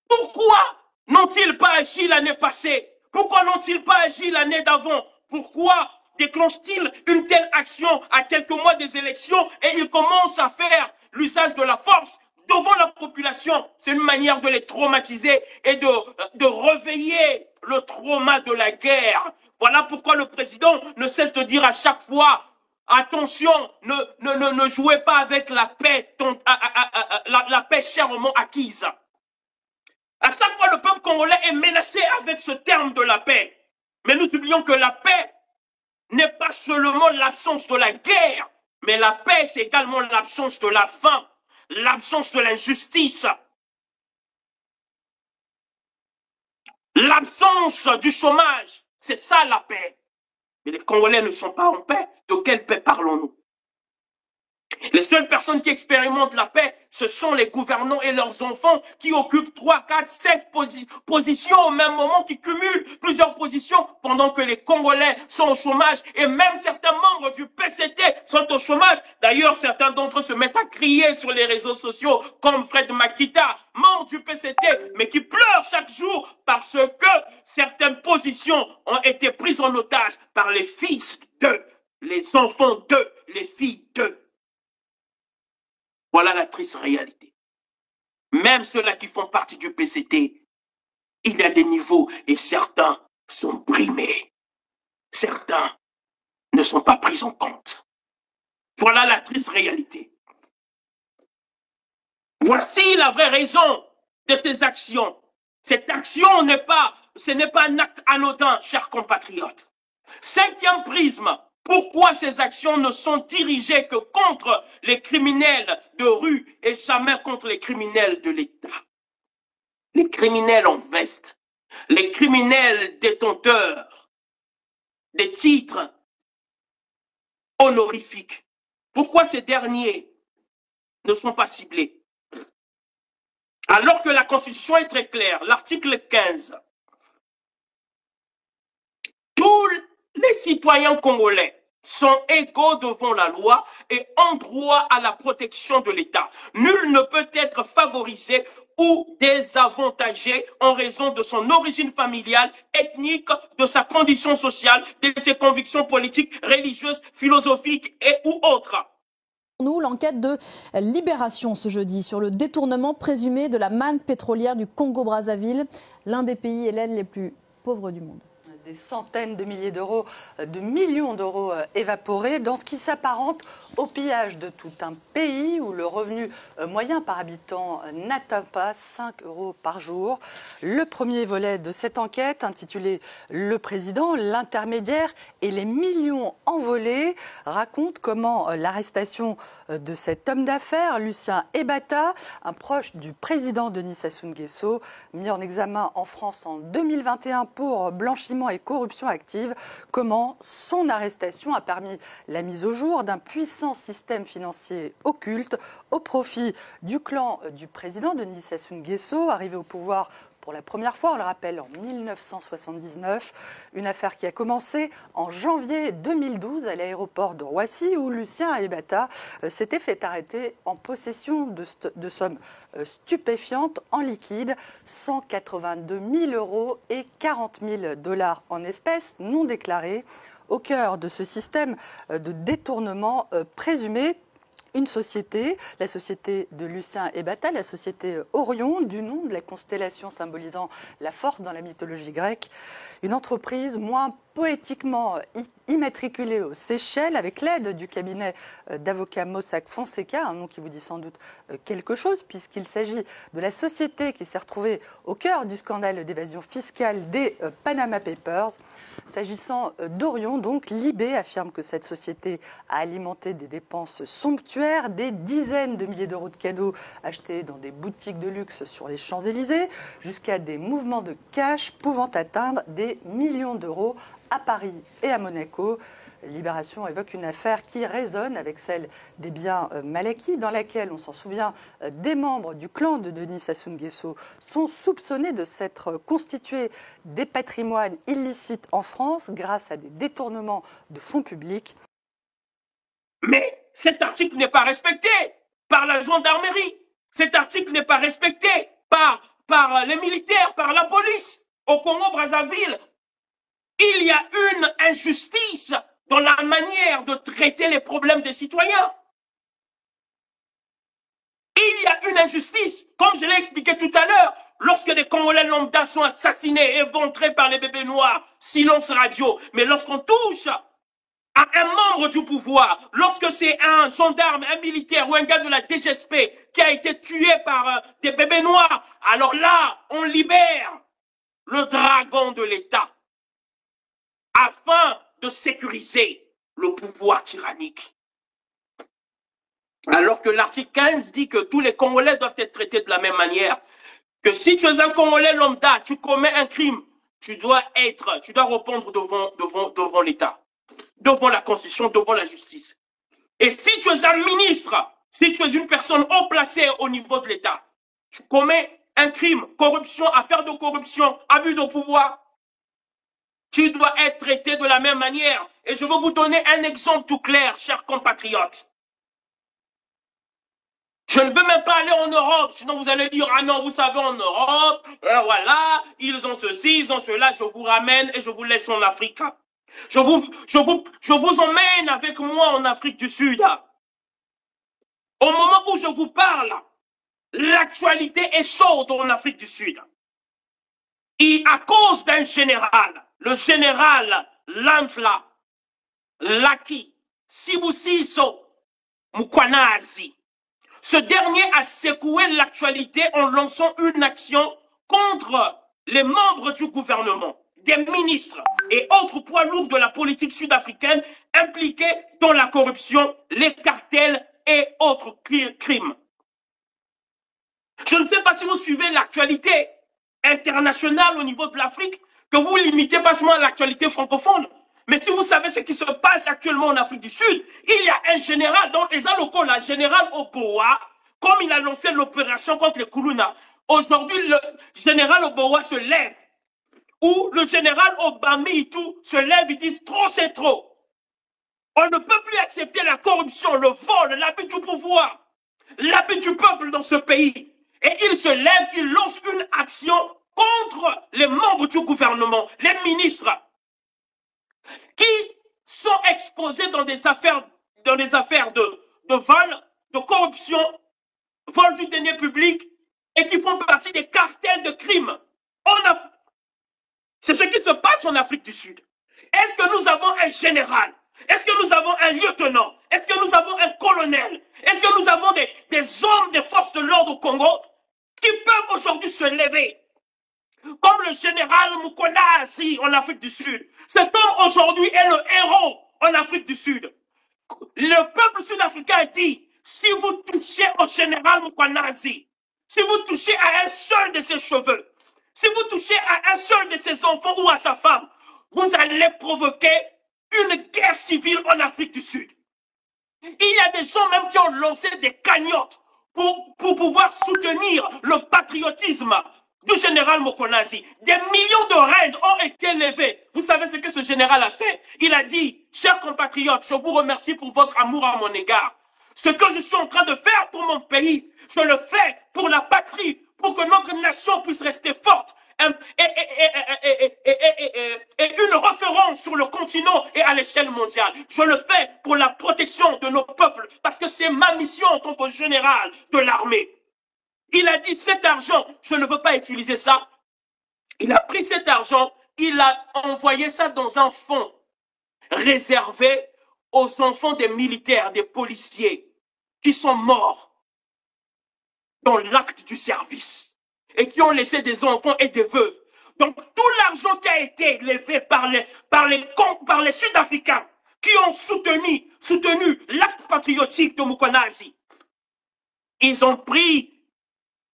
Pourquoi n'ont-ils pas agi l'année passée? Pourquoi n'ont-ils pas agi l'année d'avant? Pourquoi déclenchent-ils une telle action à quelques mois des élections et ils commencent à faire l'usage de la force devant la population? C'est une manière de les traumatiser et de réveiller le trauma de la guerre. Voilà pourquoi le président ne cesse de dire à chaque fois, attention, ne jouez pas avec la paix, la paix chèrement acquise. À chaque fois, le peuple congolais est menacé avec ce terme de la paix. Mais nous oublions que la paix n'est pas seulement l'absence de la guerre, mais la paix, c'est également l'absence de la faim, l'absence de l'injustice, l'absence du chômage. C'est ça la paix. Mais les Congolais ne sont pas en paix. De quelle paix parlons-nous? Les seules personnes qui expérimentent la paix, ce sont les gouvernants et leurs enfants qui occupent 3, 4, 7 positions au même moment, qui cumulent plusieurs positions pendant que les Congolais sont au chômage et même certains membres du PCT sont au chômage. D'ailleurs, certains d'entre eux se mettent à crier sur les réseaux sociaux comme Fred Makita, membre du PCT, mais qui pleure chaque jour parce que certaines positions ont été prises en otage par les fils d'eux, les enfants d'eux, les filles d'eux. Voilà la triste réalité. Même ceux-là qui font partie du PCT, il y a des niveaux et certains sont brimés. Certains ne sont pas pris en compte. Voilà la triste réalité. Voici la vraie raison de ces actions. Cette action ce n'est pas un acte anodin, chers compatriotes. Cinquième prisme. Pourquoi ces actions ne sont dirigées que contre les criminels de rue et jamais contre les criminels de l'État? Les criminels en veste, les criminels détenteurs des titres honorifiques. Pourquoi ces derniers ne sont pas ciblés? Alors que la Constitution est très claire, l'article 15, tous les citoyens congolais sont égaux devant la loi et ont droit à la protection de l'État. Nul ne peut être favorisé ou désavantagé en raison de son origine familiale, ethnique, de sa condition sociale, de ses convictions politiques, religieuses, philosophiques et ou autres. Nous, l'enquête de Libération ce jeudi sur le détournement présumé de la manne pétrolière du Congo-Brazzaville, l'un des pays hélènes les plus pauvres du monde. Des centaines de milliers d'euros, de millions d'euros évaporés dans ce qui s'apparente au pillage de tout un pays où le revenu moyen par habitant n'atteint pas 5 € par jour. Le premier volet de cette enquête, intitulé « Le président, l'intermédiaire et les millions envolés », raconte comment l'arrestation de cet homme d'affaires, Lucien Ebata, un proche du président Denis Sassou Nguesso, mis en examen en France en 2021 pour blanchiment et corruption active, comment son arrestation a permis la mise au jour d'un puissant système financier occulte au profit du clan du président Denis Sassou Nguesso, arrivé au pouvoir pour la première fois, on le rappelle, en 1979, une affaire qui a commencé en janvier 2012 à l'aéroport de Roissy où Lucien Ebata s'était fait arrêter en possession de sommes stupéfiantes en liquide, 182 000 € et 40 000 $ en espèces non déclarées, au cœur de ce système de détournement présumé. une société, la société de Lucien et Bata, la société Orion, du nom de la constellation symbolisant la force dans la mythologie grecque. Une entreprise moins poétiquement immatriculée aux Seychelles avec l'aide du cabinet d'avocats Mossack Fonseca, un nom qui vous dit sans doute quelque chose puisqu'il s'agit de la société qui s'est retrouvée au cœur du scandale d'évasion fiscale des Panama Papers. S'agissant d'Orion, donc, Libé affirme que cette société a alimenté des dépenses somptuaires, des dizaines de milliers d'euros de cadeaux achetés dans des boutiques de luxe sur les Champs-Élysées, jusqu'à des mouvements de cash pouvant atteindre des millions d'euros à Paris et à Monaco. Libération évoque une affaire qui résonne avec celle des biens mal acquis, dans laquelle, on s'en souvient, des membres du clan de Denis Sassou Nguesso sont soupçonnés de s'être constitués des patrimoines illicites en France grâce à des détournements de fonds publics. Mais cet article n'est pas respecté par la gendarmerie. Cet article n'est pas respecté par les militaires, par la police. Au Congo-Brazzaville, il y a une injustice dans la manière de traiter les problèmes des citoyens. Il y a une injustice, comme je l'ai expliqué tout à l'heure, lorsque des Congolais lambda sont assassinés et éventrés par les bébés noirs, silence radio. Mais lorsqu'on touche à un membre du pouvoir, lorsque c'est un gendarme, un militaire ou un gars de la DGSP qui a été tué par des bébés noirs, alors là, on libère le dragon de l'État afin de sécuriser le pouvoir tyrannique. Alors que l'article 15 dit que tous les Congolais doivent être traités de la même manière, que si tu es un Congolais lambda, tu commets un crime, tu dois répondre devant l'État, devant la Constitution, devant la justice. Et si tu es un ministre, si tu es une personne haut placée au niveau de l'État, tu commets un crime, corruption, affaire de corruption, abus de pouvoir, tu dois être traité de la même manière. Et je vais vous donner un exemple tout clair, chers compatriotes. Je ne veux même pas aller en Europe, sinon vous allez dire, ah non, vous savez, en Europe, voilà, ils ont ceci, ils ont cela, je vous ramène et je vous laisse en Afrique. Je vous emmène avec moi en Afrique du Sud. Au moment où je vous parle, l'actualité est chaude en Afrique du Sud. Et à cause d'un général, le général Lamfla Laki Sibusiso Mukwanazi, ce dernier a secoué l'actualité en lançant une action contre les membres du gouvernement, des ministres et autres poids lourds de la politique sud-africaine impliqués dans la corruption, les cartels et autres crimes. Je ne sais pas si vous suivez l'actualité internationale au niveau de l'Afrique, que vous limitez pas seulement à l'actualité francophone. Mais si vous savez ce qui se passe actuellement en Afrique du Sud, il y a un général dans les locaux, le général Oboa, comme il a lancé l'opération contre les Kuluna. Aujourd'hui, le général Oboa se lève, ou le général Obamitou se lève, ils disent trop c'est trop. On ne peut plus accepter la corruption, le vol, l'abus du pouvoir, l'abus du peuple dans ce pays. Et il se lève, il lance une action contre les membres du gouvernement, les ministres, qui sont exposés dans des affaires de vol, de corruption, vol du denier public, et qui font partie des cartels de crimes. C'est ce qui se passe en Afrique du Sud. Est-ce que nous avons un général? Est-ce que nous avons un lieutenant? Est-ce que nous avons un colonel? Est-ce que nous avons des hommes des forces de l'ordre au Congo qui peuvent aujourd'hui se lever? Comme le général Mukwanazi en Afrique du Sud. Cet homme aujourd'hui est le héros en Afrique du Sud. Le peuple sud-africain dit, si vous touchez au général Mukwanazi, si vous touchez à un seul de ses cheveux, si vous touchez à un seul de ses enfants ou à sa femme, vous allez provoquer une guerre civile en Afrique du Sud. Il y a des gens même qui ont lancé des cagnottes pour pouvoir soutenir le patriotisme du général Mukwanazi. Des millions de raids ont été levés. Vous savez ce que ce général a fait? Il a dit, chers compatriotes, je vous remercie pour votre amour à mon égard. Ce que je suis en train de faire pour mon pays, je le fais pour la patrie, pour que notre nation puisse rester forte une référence sur le continent et à l'échelle mondiale. Je le fais pour la protection de nos peuples, parce que c'est ma mission en tant que général de l'armée. Il a dit cet argent, je ne veux pas utiliser ça. Il a pris cet argent, il a envoyé ça dans un fonds réservé aux enfants des militaires, des policiers qui sont morts dans l'acte du service et qui ont laissé des enfants et des veuves. Donc tout l'argent qui a été levé par les Sud-Africains qui ont soutenu l'acte patriotique de Mukwanasi, ils ont pris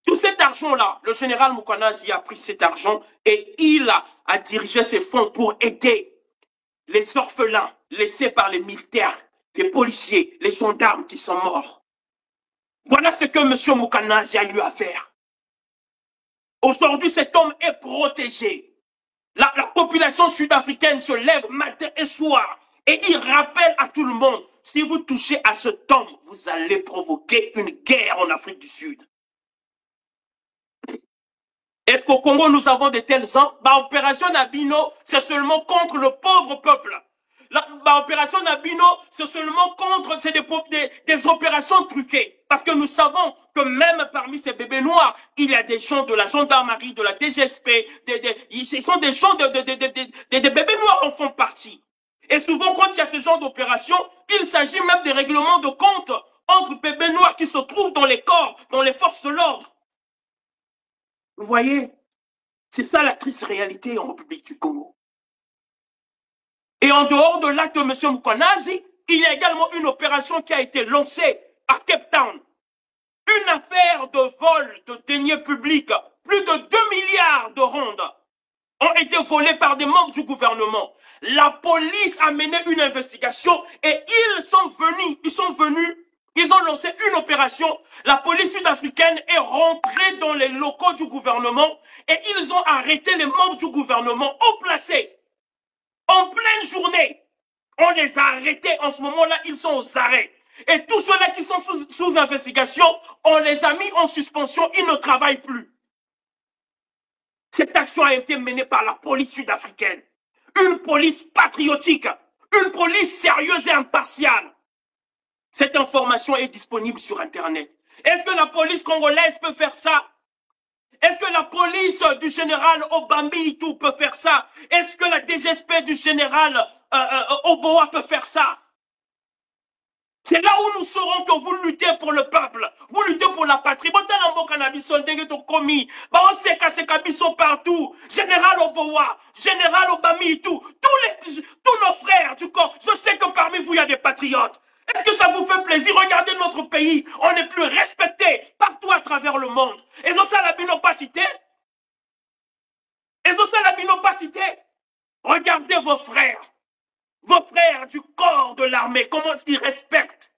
tout cet argent-là. Le général Mukwanasi a pris cet argent et il a dirigé ces fonds pour aider les orphelins laissés par les militaires, les policiers, les gendarmes qui sont morts. Voilà ce que M. Mukwanasi a eu à faire. Aujourd'hui, cet homme est protégé. La population sud-africaine se lève matin et soir et il rappelle à tout le monde, si vous touchez à cet homme, vous allez provoquer une guerre en Afrique du Sud. Est-ce qu'au Congo, nous avons de tels hommes? Opération Nabino, c'est seulement contre le pauvre peuple. Opération Nabino, c'est seulement contre des opérations truquées. Parce que nous savons que même parmi ces bébés noirs, il y a des gens de la gendarmerie, de la DGSP, ce sont des gens, des bébés noirs en font partie. Et souvent, quand il y a ce genre d'opération, il s'agit même des règlements de compte entre bébés noirs qui se trouvent dans les corps, dans les forces de l'ordre. Vous voyez, c'est ça la triste réalité en République du Congo. Et en dehors de l'acte de M. Mukwanasi, il y a également une opération qui a été lancée à Cape Town. Une affaire de vol de deniers publics, plus de 2 milliards de rondes ont été volés par des membres du gouvernement. La police a mené une investigation et ils ont lancé une opération. La police sud-africaine est rentrée dans les locaux du gouvernement et ils ont arrêté les membres du gouvernement haut placés. En pleine journée, on les a arrêtés. En ce moment-là, ils sont aux arrêts. Et tous ceux-là qui sont sous investigation, on les a mis en suspension. Ils ne travaillent plus. Cette action a été menée par la police sud-africaine. Une police patriotique. Une police sérieuse et impartiale. Cette information est disponible sur Internet. Est-ce que la police congolaise peut faire ça? Est-ce que la police du général Obambi-Itu peut faire ça? Est-ce que la DGSP du général Oboa peut faire ça? C'est là où nous saurons que vous luttez pour le peuple, vous luttez pour la patrie. Partout. Général Oboa, général Obambi-Itu, tous nos frères du corps. Je sais que parmi vous, il y a des patriotes. Est-ce que ça vous fait plaisir? Regardez notre pays, on n'est plus respecté partout à travers le monde. Et ça, la binopacité. Regardez vos frères du corps de l'armée, comment ils respectent.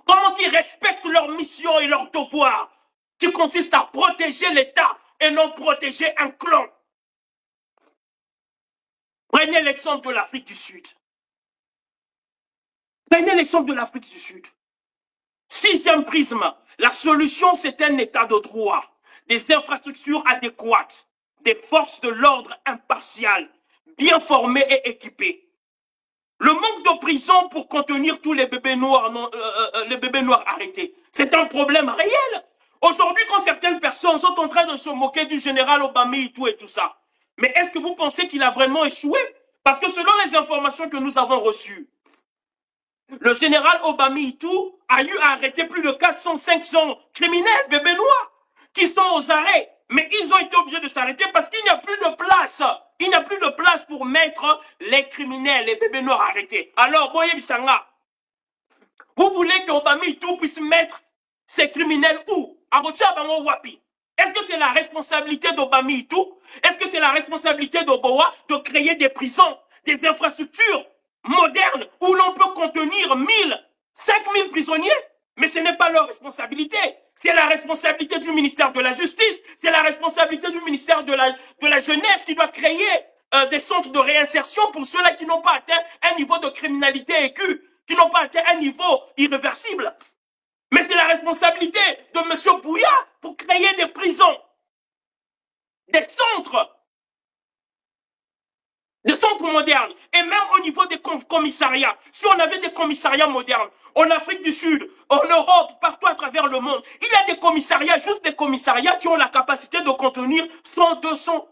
Comment ils respectent leur mission et leur devoir, qui consiste à protéger l'État et non protéger un clan. Prenez l'exemple de l'Afrique du Sud. Prenez l'exemple de l'Afrique du Sud. 6e prisme, la solution c'est un état de droit, des infrastructures adéquates, des forces de l'ordre impartiales, bien formées et équipées. Le manque de prison pour contenir tous les bébés noirs arrêtés, c'est un problème réel. Aujourd'hui, quand certaines personnes sont en train de se moquer du général Obambi-Itu et tout ça, mais est-ce que vous pensez qu'il a vraiment échoué? Parce que selon les informations que nous avons reçues, le général Obambi-Itu a eu à arrêter plus de 400-500 criminels, bébés noirs, qui sont aux arrêts. Mais ils ont été obligés de s'arrêter parce qu'il n'y a plus de place. Il n'y a plus de place pour mettre les criminels, les bébés noirs arrêtés. Alors, Boye Bissanga, vous voulez que Obambi-Itu puisse mettre ces criminels où? À Bochabango Wapi. Est-ce que c'est la responsabilité d'Obambi-Itu? Est-ce que c'est la responsabilité d'Oboa de créer des prisons, des infrastructures moderne où l'on peut contenir 5000 prisonniers, mais ce n'est pas leur responsabilité. C'est la responsabilité du ministère de la Justice, c'est la responsabilité du ministère de la Jeunesse qui doit créer des centres de réinsertion pour ceux-là qui n'ont pas atteint un niveau de criminalité aiguë, qui n'ont pas atteint un niveau irréversible. Mais c'est la responsabilité de M. Bouya pour créer des prisons. des centres modernes, et même au niveau des commissariats. Si on avait des commissariats modernes, en Afrique du Sud, en Europe, partout à travers le monde, il y a des commissariats, juste des commissariats qui ont la capacité de contenir 100, 200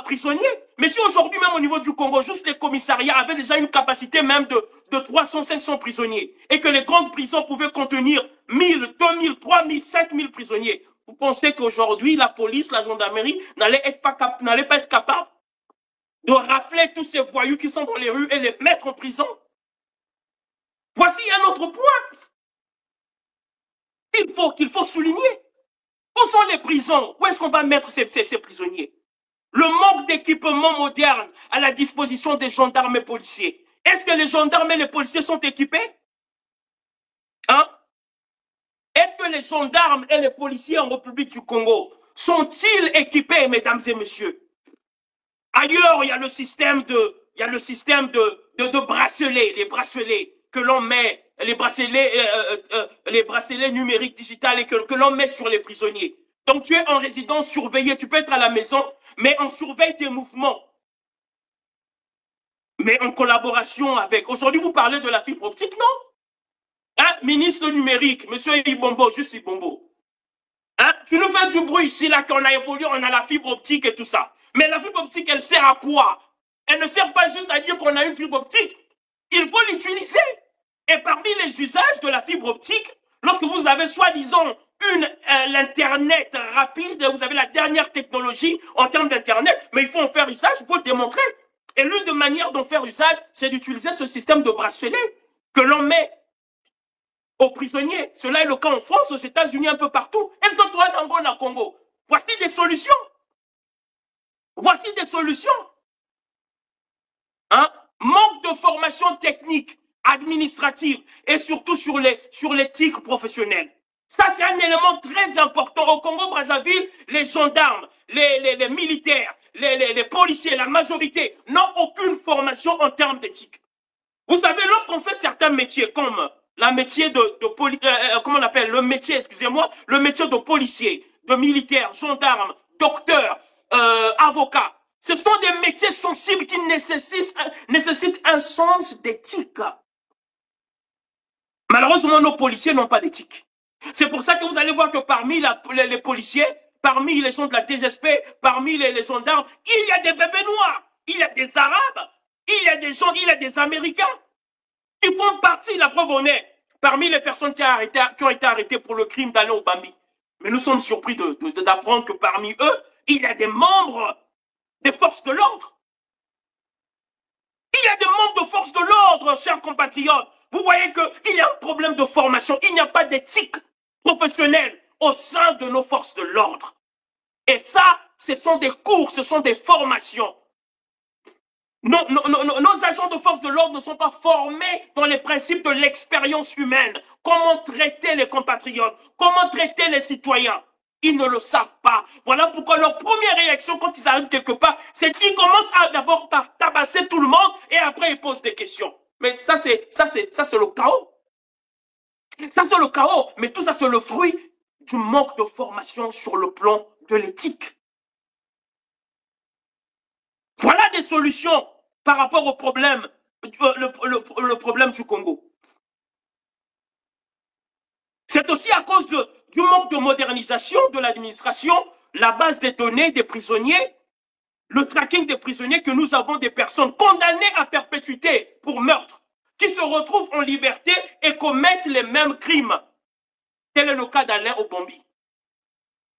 prisonniers. Mais si aujourd'hui, même au niveau du Congo, juste les commissariats avaient déjà une capacité même de 300, 500 prisonniers, et que les grandes prisons pouvaient contenir 1000, 2000, 3000, 5000 prisonniers, vous pensez qu'aujourd'hui, la police, la gendarmerie n'allait pas être capable de rafler tous ces voyous qui sont dans les rues et les mettre en prison? Voici un autre point qu'il faut souligner. Où sont les prisons? Où est-ce qu'on va mettre ces prisonniers? Le manque d'équipement moderne à la disposition des gendarmes et policiers. Est-ce que les gendarmes et les policiers sont équipés? Hein? Est-ce que les gendarmes et les policiers en République du Congo sont-ils équipés, mesdames et messieurs? Ailleurs, il y a le système de bracelets, les bracelets que l'on met, les bracelets numériques digitales et que l'on met sur les prisonniers. Donc tu es en résidence surveillée, tu peux être à la maison, mais on surveille tes mouvements. Mais en collaboration avec... Aujourd'hui, vous parlez de la fibre optique, non? Hein, ministre numérique, monsieur Ibombo, juste Ibombo. Hein, tu nous fais du bruit ici, là, qu'on a évolué, on a la fibre optique et tout ça. Mais la fibre optique, elle sert à quoi? Elle ne sert pas juste à dire qu'on a une fibre optique. Il faut l'utiliser. Et parmi les usages de la fibre optique, lorsque vous avez soi-disant l'Internet rapide, vous avez la dernière technologie en termes d'Internet, mais il faut en faire usage, il faut le démontrer. Et l'une des manières d'en faire usage, c'est d'utiliser ce système de bracelet que l'on met aux prisonniers. Cela est le cas en France, aux États-Unis, un peu partout. Est-ce que toi, dans le Congo, voici des solutions? Voici des solutions. Hein? Manque de formation technique, administrative et surtout sur l'éthique professionnelle. Ça, c'est un élément très important. Au Congo-Brazzaville, les gendarmes, les militaires, les policiers, la majorité n'ont aucune formation en termes d'éthique. Vous savez, lorsqu'on fait certains métiers comme le métier comment on appelle le métier, excusez-moi, le métier de policier, de militaire, gendarme, docteur, avocat, ce sont des métiers sensibles qui nécessitent un sens d'éthique. Malheureusement, nos policiers n'ont pas d'éthique. C'est pour ça que vous allez voir que parmi les policiers, parmi les gens de la DGSP, parmi les gendarmes, il y a des bébés noirs, il y a des Arabes, il y a des gens, il y a des Américains qui font partie, la preuve en est, parmi les personnes qui ont été arrêtées pour le crime d'Alain Obambi. Mais nous sommes surpris d'apprendre que parmi eux, il y a des membres des forces de l'ordre. Il y a des membres de forces de l'ordre, chers compatriotes. Vous voyez qu'il y a un problème de formation. Il n'y a pas d'éthique professionnelle au sein de nos forces de l'ordre. Et ça, ce sont des cours, ce sont des formations. Nos agents de force de l'ordre ne sont pas formés dans les principes de l'expérience humaine. Comment traiter les compatriotes, comment traiter les citoyens. Ils ne le savent pas. Voilà pourquoi leur première réaction quand ils arrivent quelque part, c'est qu'ils commencent d'abord par tabasser tout le monde et après ils posent des questions. Mais ça c'est le chaos. Ça c'est le chaos. Mais tout ça c'est le fruit du manque de formation sur le plan de l'éthique. Voilà des solutions par rapport au problème, le problème du Congo. C'est aussi à cause du manque de modernisation de l'administration, la base des données des prisonniers, le tracking des prisonniers, que nous avons des personnes condamnées à perpétuité pour meurtre, qui se retrouvent en liberté et commettent les mêmes crimes. Tel est le cas d'Alain Obambi.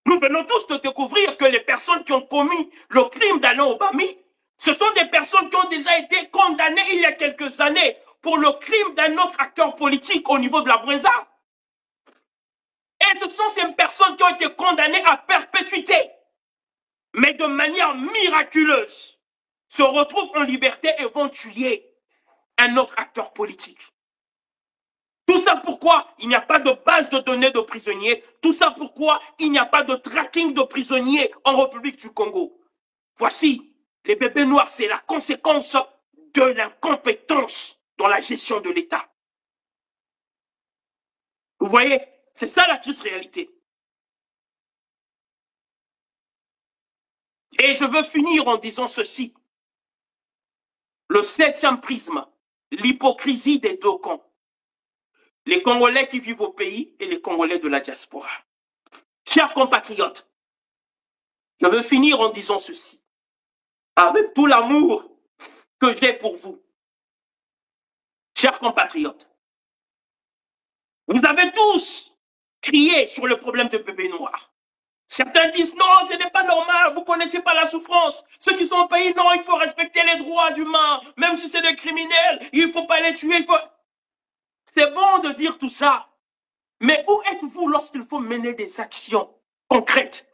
Nous venons tous de découvrir que les personnes qui ont commis le crime d'Alain Obambi, ce sont des personnes qui ont déjà été condamnées il y a quelques années pour le crime d'un autre acteur politique au niveau de la Bréza. Et ce sont ces personnes qui ont été condamnées à perpétuité, mais de manière miraculeuse, se retrouvent en liberté et vont tuer un autre acteur politique. Tout ça pourquoi il n'y a pas de base de données de prisonniers. Tout ça pourquoi il n'y a pas de tracking de prisonniers en République du Congo. Voici, les bébés noirs, c'est la conséquence de l'incompétence dans la gestion de l'État. Vous voyez, c'est ça la triste réalité. Et je veux finir en disant ceci. Le 7e prisme, l'hypocrisie des deux camps. Les Congolais qui vivent au pays et les Congolais de la diaspora. Chers compatriotes, je veux finir en disant ceci. Avec tout l'amour que j'ai pour vous. Chers compatriotes, vous avez tous crié sur le problème de bébé noir. Certains disent non, ce n'est pas normal, vous ne connaissez pas la souffrance. Ceux qui sont au pays, non, il faut respecter les droits humains. Même si c'est des criminels, il ne faut pas les tuer. C'est bon de dire tout ça. Mais où êtes-vous lorsqu'il faut mener des actions concrètes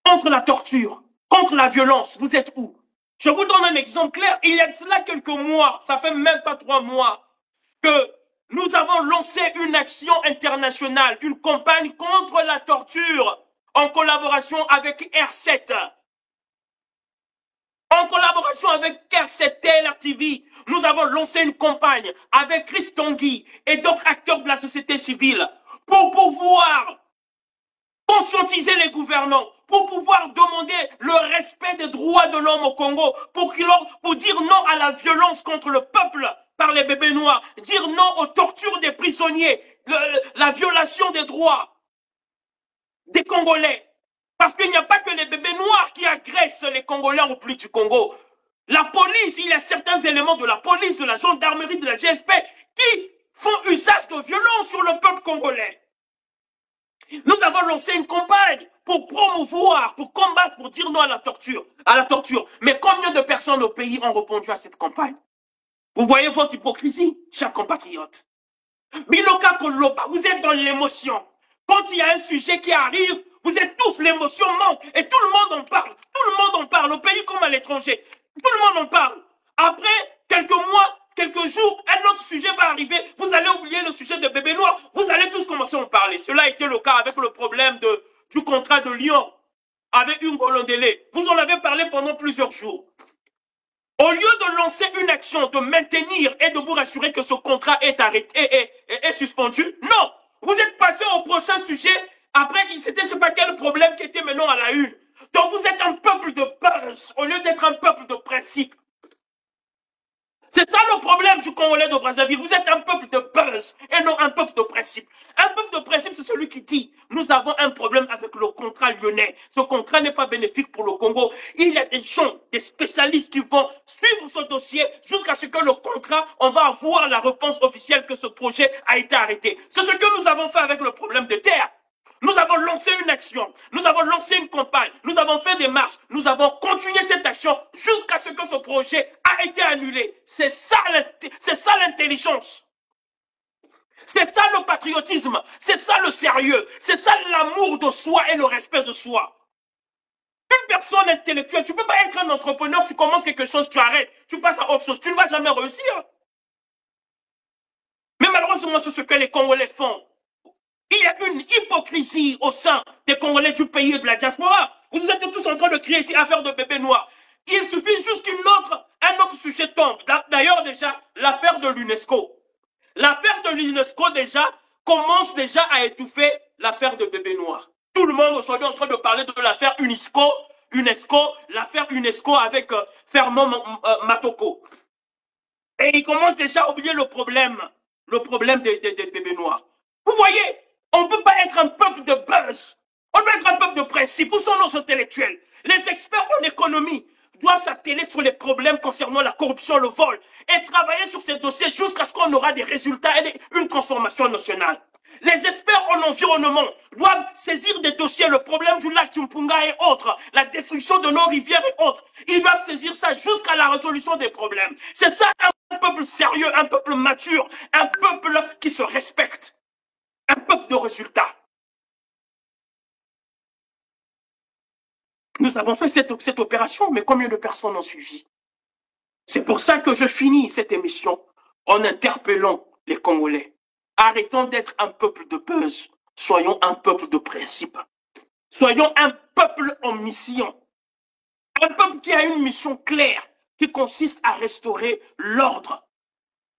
contre la torture, contre la violence? Vous êtes où? Je vous donne un exemple clair. Il y a de cela quelques mois, ça fait même pas 3 mois, que nous avons lancé une action internationale, une campagne contre la torture en collaboration avec R7. En collaboration avec R7 TLR-TV, nous avons lancé une campagne avec Chris Tanguy et d'autres acteurs de la société civile pour pouvoir conscientiser les gouvernants, pour pouvoir demander le respect des droits de l'homme au Congo, pour dire non à la violence contre le peuple par les bébés noirs, dire non aux tortures des prisonniers, la violation des droits des Congolais. Parce qu'il n'y a pas que les bébés noirs qui agressent les Congolais au plus du Congo. La police, il y a certains éléments de la police, de la gendarmerie, de la GSP qui font usage de violence sur le peuple congolais. Nous avons lancé une campagne pour promouvoir, pour combattre, pour dire non à la torture. Mais combien de personnes au pays ont répondu à cette campagne? Vous voyez votre hypocrisie, chers compatriotes. Biloka Koloba, vous êtes dans l'émotion. Quand il y a un sujet qui arrive, vous êtes tous, l'émotion manque et tout le monde en parle. Tout le monde en parle, au pays comme à l'étranger. Tout le monde en parle. Après quelques mois, quelques jours, un autre sujet va arriver. Vous allez oublier le sujet de bébé noir. Vous allez tous commencer à en parler. Cela a été le cas avec le problème du contrat de Lyon avec une Golondélé. Vous en avez parlé pendant plusieurs jours. Au lieu de lancer une action, de maintenir et de vous rassurer que ce contrat est arrêté et suspendu, non. Vous êtes passé au prochain sujet. Après, c'était je ne sais pas quel problème qui était maintenant à la une. Donc vous êtes un peuple de buzz au lieu d'être un peuple de principe. C'est ça le problème du Congolais de Brazzaville. Vous êtes un peuple de buzz et non un peuple de principe. Un peuple de principe, c'est celui qui dit « Nous avons un problème avec le contrat lyonnais. Ce contrat n'est pas bénéfique pour le Congo. » Il y a des gens, des spécialistes qui vont suivre ce dossier jusqu'à ce que le contrat, on va avoir la réponse officielle que ce projet a été arrêté. C'est ce que nous avons fait avec le problème de terre. Nous avons lancé une action, nous avons lancé une campagne, nous avons fait des marches, nous avons continué cette action jusqu'à ce que ce projet a été annulé. C'est ça l'intelligence. C'est ça le patriotisme, c'est ça le sérieux, c'est ça l'amour de soi et le respect de soi. Une personne intellectuelle, tu ne peux pas être un entrepreneur, tu commences quelque chose, tu arrêtes, tu passes à autre chose, tu ne vas jamais réussir. Mais malheureusement, c'est ce que les Congolais font. Il y a une hypocrisie au sein des Congolais du pays et de la diaspora. Vous êtes tous en train de crier ici affaire de bébé noir. Il suffit juste qu'un autre sujet tombe. D'ailleurs, déjà, l'affaire de l'UNESCO. L'affaire de l'UNESCO, déjà, commence déjà à étouffer l'affaire de bébé noir. Tout le monde aujourd'hui est en train de parler de l'affaire UNESCO, l'affaire UNESCO avec Fermont Matoko. Et il commence déjà à oublier le problème des bébés noirs. Vous voyez, on ne peut pas être un peuple de buzz. On doit être un peuple de principe. Où sont nos intellectuels? Les experts en économie doivent s'atteler sur les problèmes concernant la corruption, le vol, et travailler sur ces dossiers jusqu'à ce qu'on aura des résultats et une transformation nationale. Les experts en environnement doivent saisir des dossiers, le problème du lac Tumpunga et autres, la destruction de nos rivières et autres. Ils doivent saisir ça jusqu'à la résolution des problèmes. C'est ça un peuple sérieux, un peuple mature, un peuple qui se respecte. Un peuple de résultats. Nous avons fait cette opération, mais combien de personnes ont suivi? C'est pour ça que je finis cette émission en interpellant les Congolais. Arrêtons d'être un peuple de buzz. Soyons un peuple de principe. Soyons un peuple en mission. Un peuple qui a une mission claire, qui consiste à restaurer l'ordre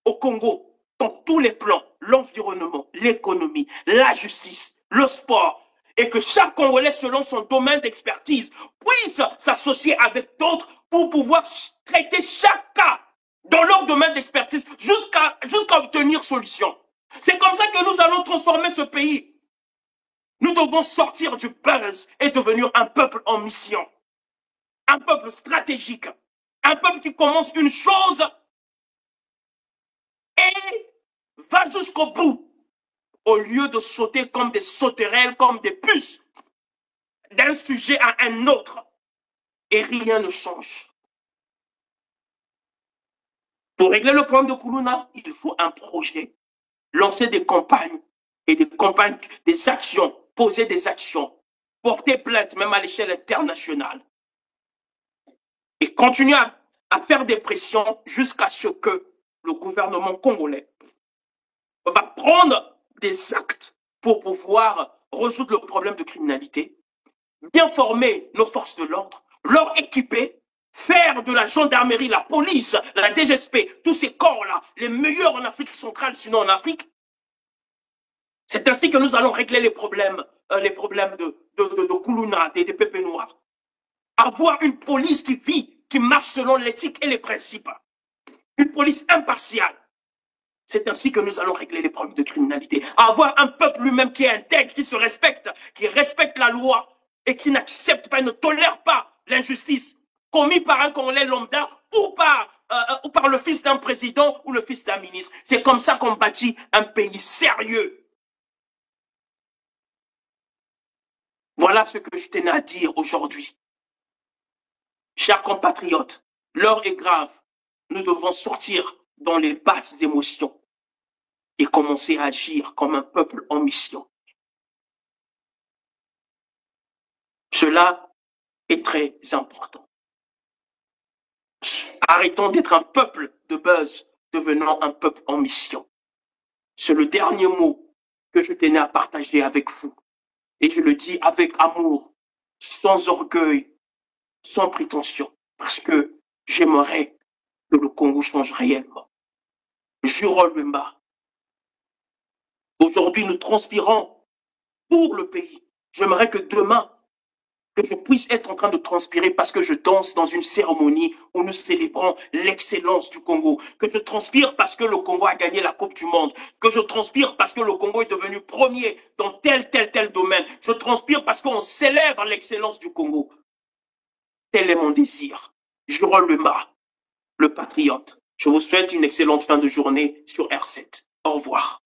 au Congo. Dans tous les plans, l'environnement, l'économie, la justice, le sport et que chaque Congolais, selon son domaine d'expertise, puisse s'associer avec d'autres pour pouvoir traiter chaque cas dans leur domaine d'expertise jusqu'à obtenir solution. C'est comme ça que nous allons transformer ce pays. Nous devons sortir du buzz et devenir un peuple en mission. Un peuple stratégique. Un peuple qui commence une chose et va jusqu'au bout. Au lieu de sauter comme des sauterelles, comme des puces, d'un sujet à un autre. Et rien ne change. Pour régler le problème de Koulouna, il faut un projet. Lancer des campagnes et des actions, poser des actions, porter plainte même à l'échelle internationale. Et continuer à faire des pressions jusqu'à ce que le gouvernement congolais va prendre des actes pour pouvoir résoudre le problème de criminalité, bien former nos forces de l'ordre, leur équiper, faire de la gendarmerie, la police, la DGSP, tous ces corps-là, les meilleurs en Afrique centrale, sinon en Afrique. C'est ainsi que nous allons régler les problèmes de Koulouna, des pépés noirs. Avoir une police qui vit, qui marche selon l'éthique et les principes. Une police impartiale. C'est ainsi que nous allons régler les problèmes de criminalité. Avoir un peuple lui-même qui est intègre, qui se respecte, qui respecte la loi et qui n'accepte pas, ne tolère pas l'injustice commise par un Congolais lambda ou par le fils d'un président ou le fils d'un ministre. C'est comme ça qu'on bâtit un pays sérieux. Voilà ce que je tenais à dire aujourd'hui. Chers compatriotes, l'heure est grave. Nous devons sortir dans les basses émotions et commencer à agir comme un peuple en mission. Cela est très important. Arrêtons d'être un peuple de buzz, devenons un peuple en mission. C'est le dernier mot que je tenais à partager avec vous. Et je le dis avec amour, sans orgueil, sans prétention, parce que j'aimerais que le Congo change réellement. Jurol Bemba. Aujourd'hui, nous transpirons pour le pays. J'aimerais que demain, que je puisse être en train de transpirer parce que je danse dans une cérémonie où nous célébrons l'excellence du Congo. Que je transpire parce que le Congo a gagné la Coupe du Monde. Que je transpire parce que le Congo est devenu premier dans tel domaine. Je transpire parce qu'on célèbre l'excellence du Congo. Tel est mon désir. Jurol Bemba, le patriote. Je vous souhaite une excellente fin de journée sur R7. Au revoir.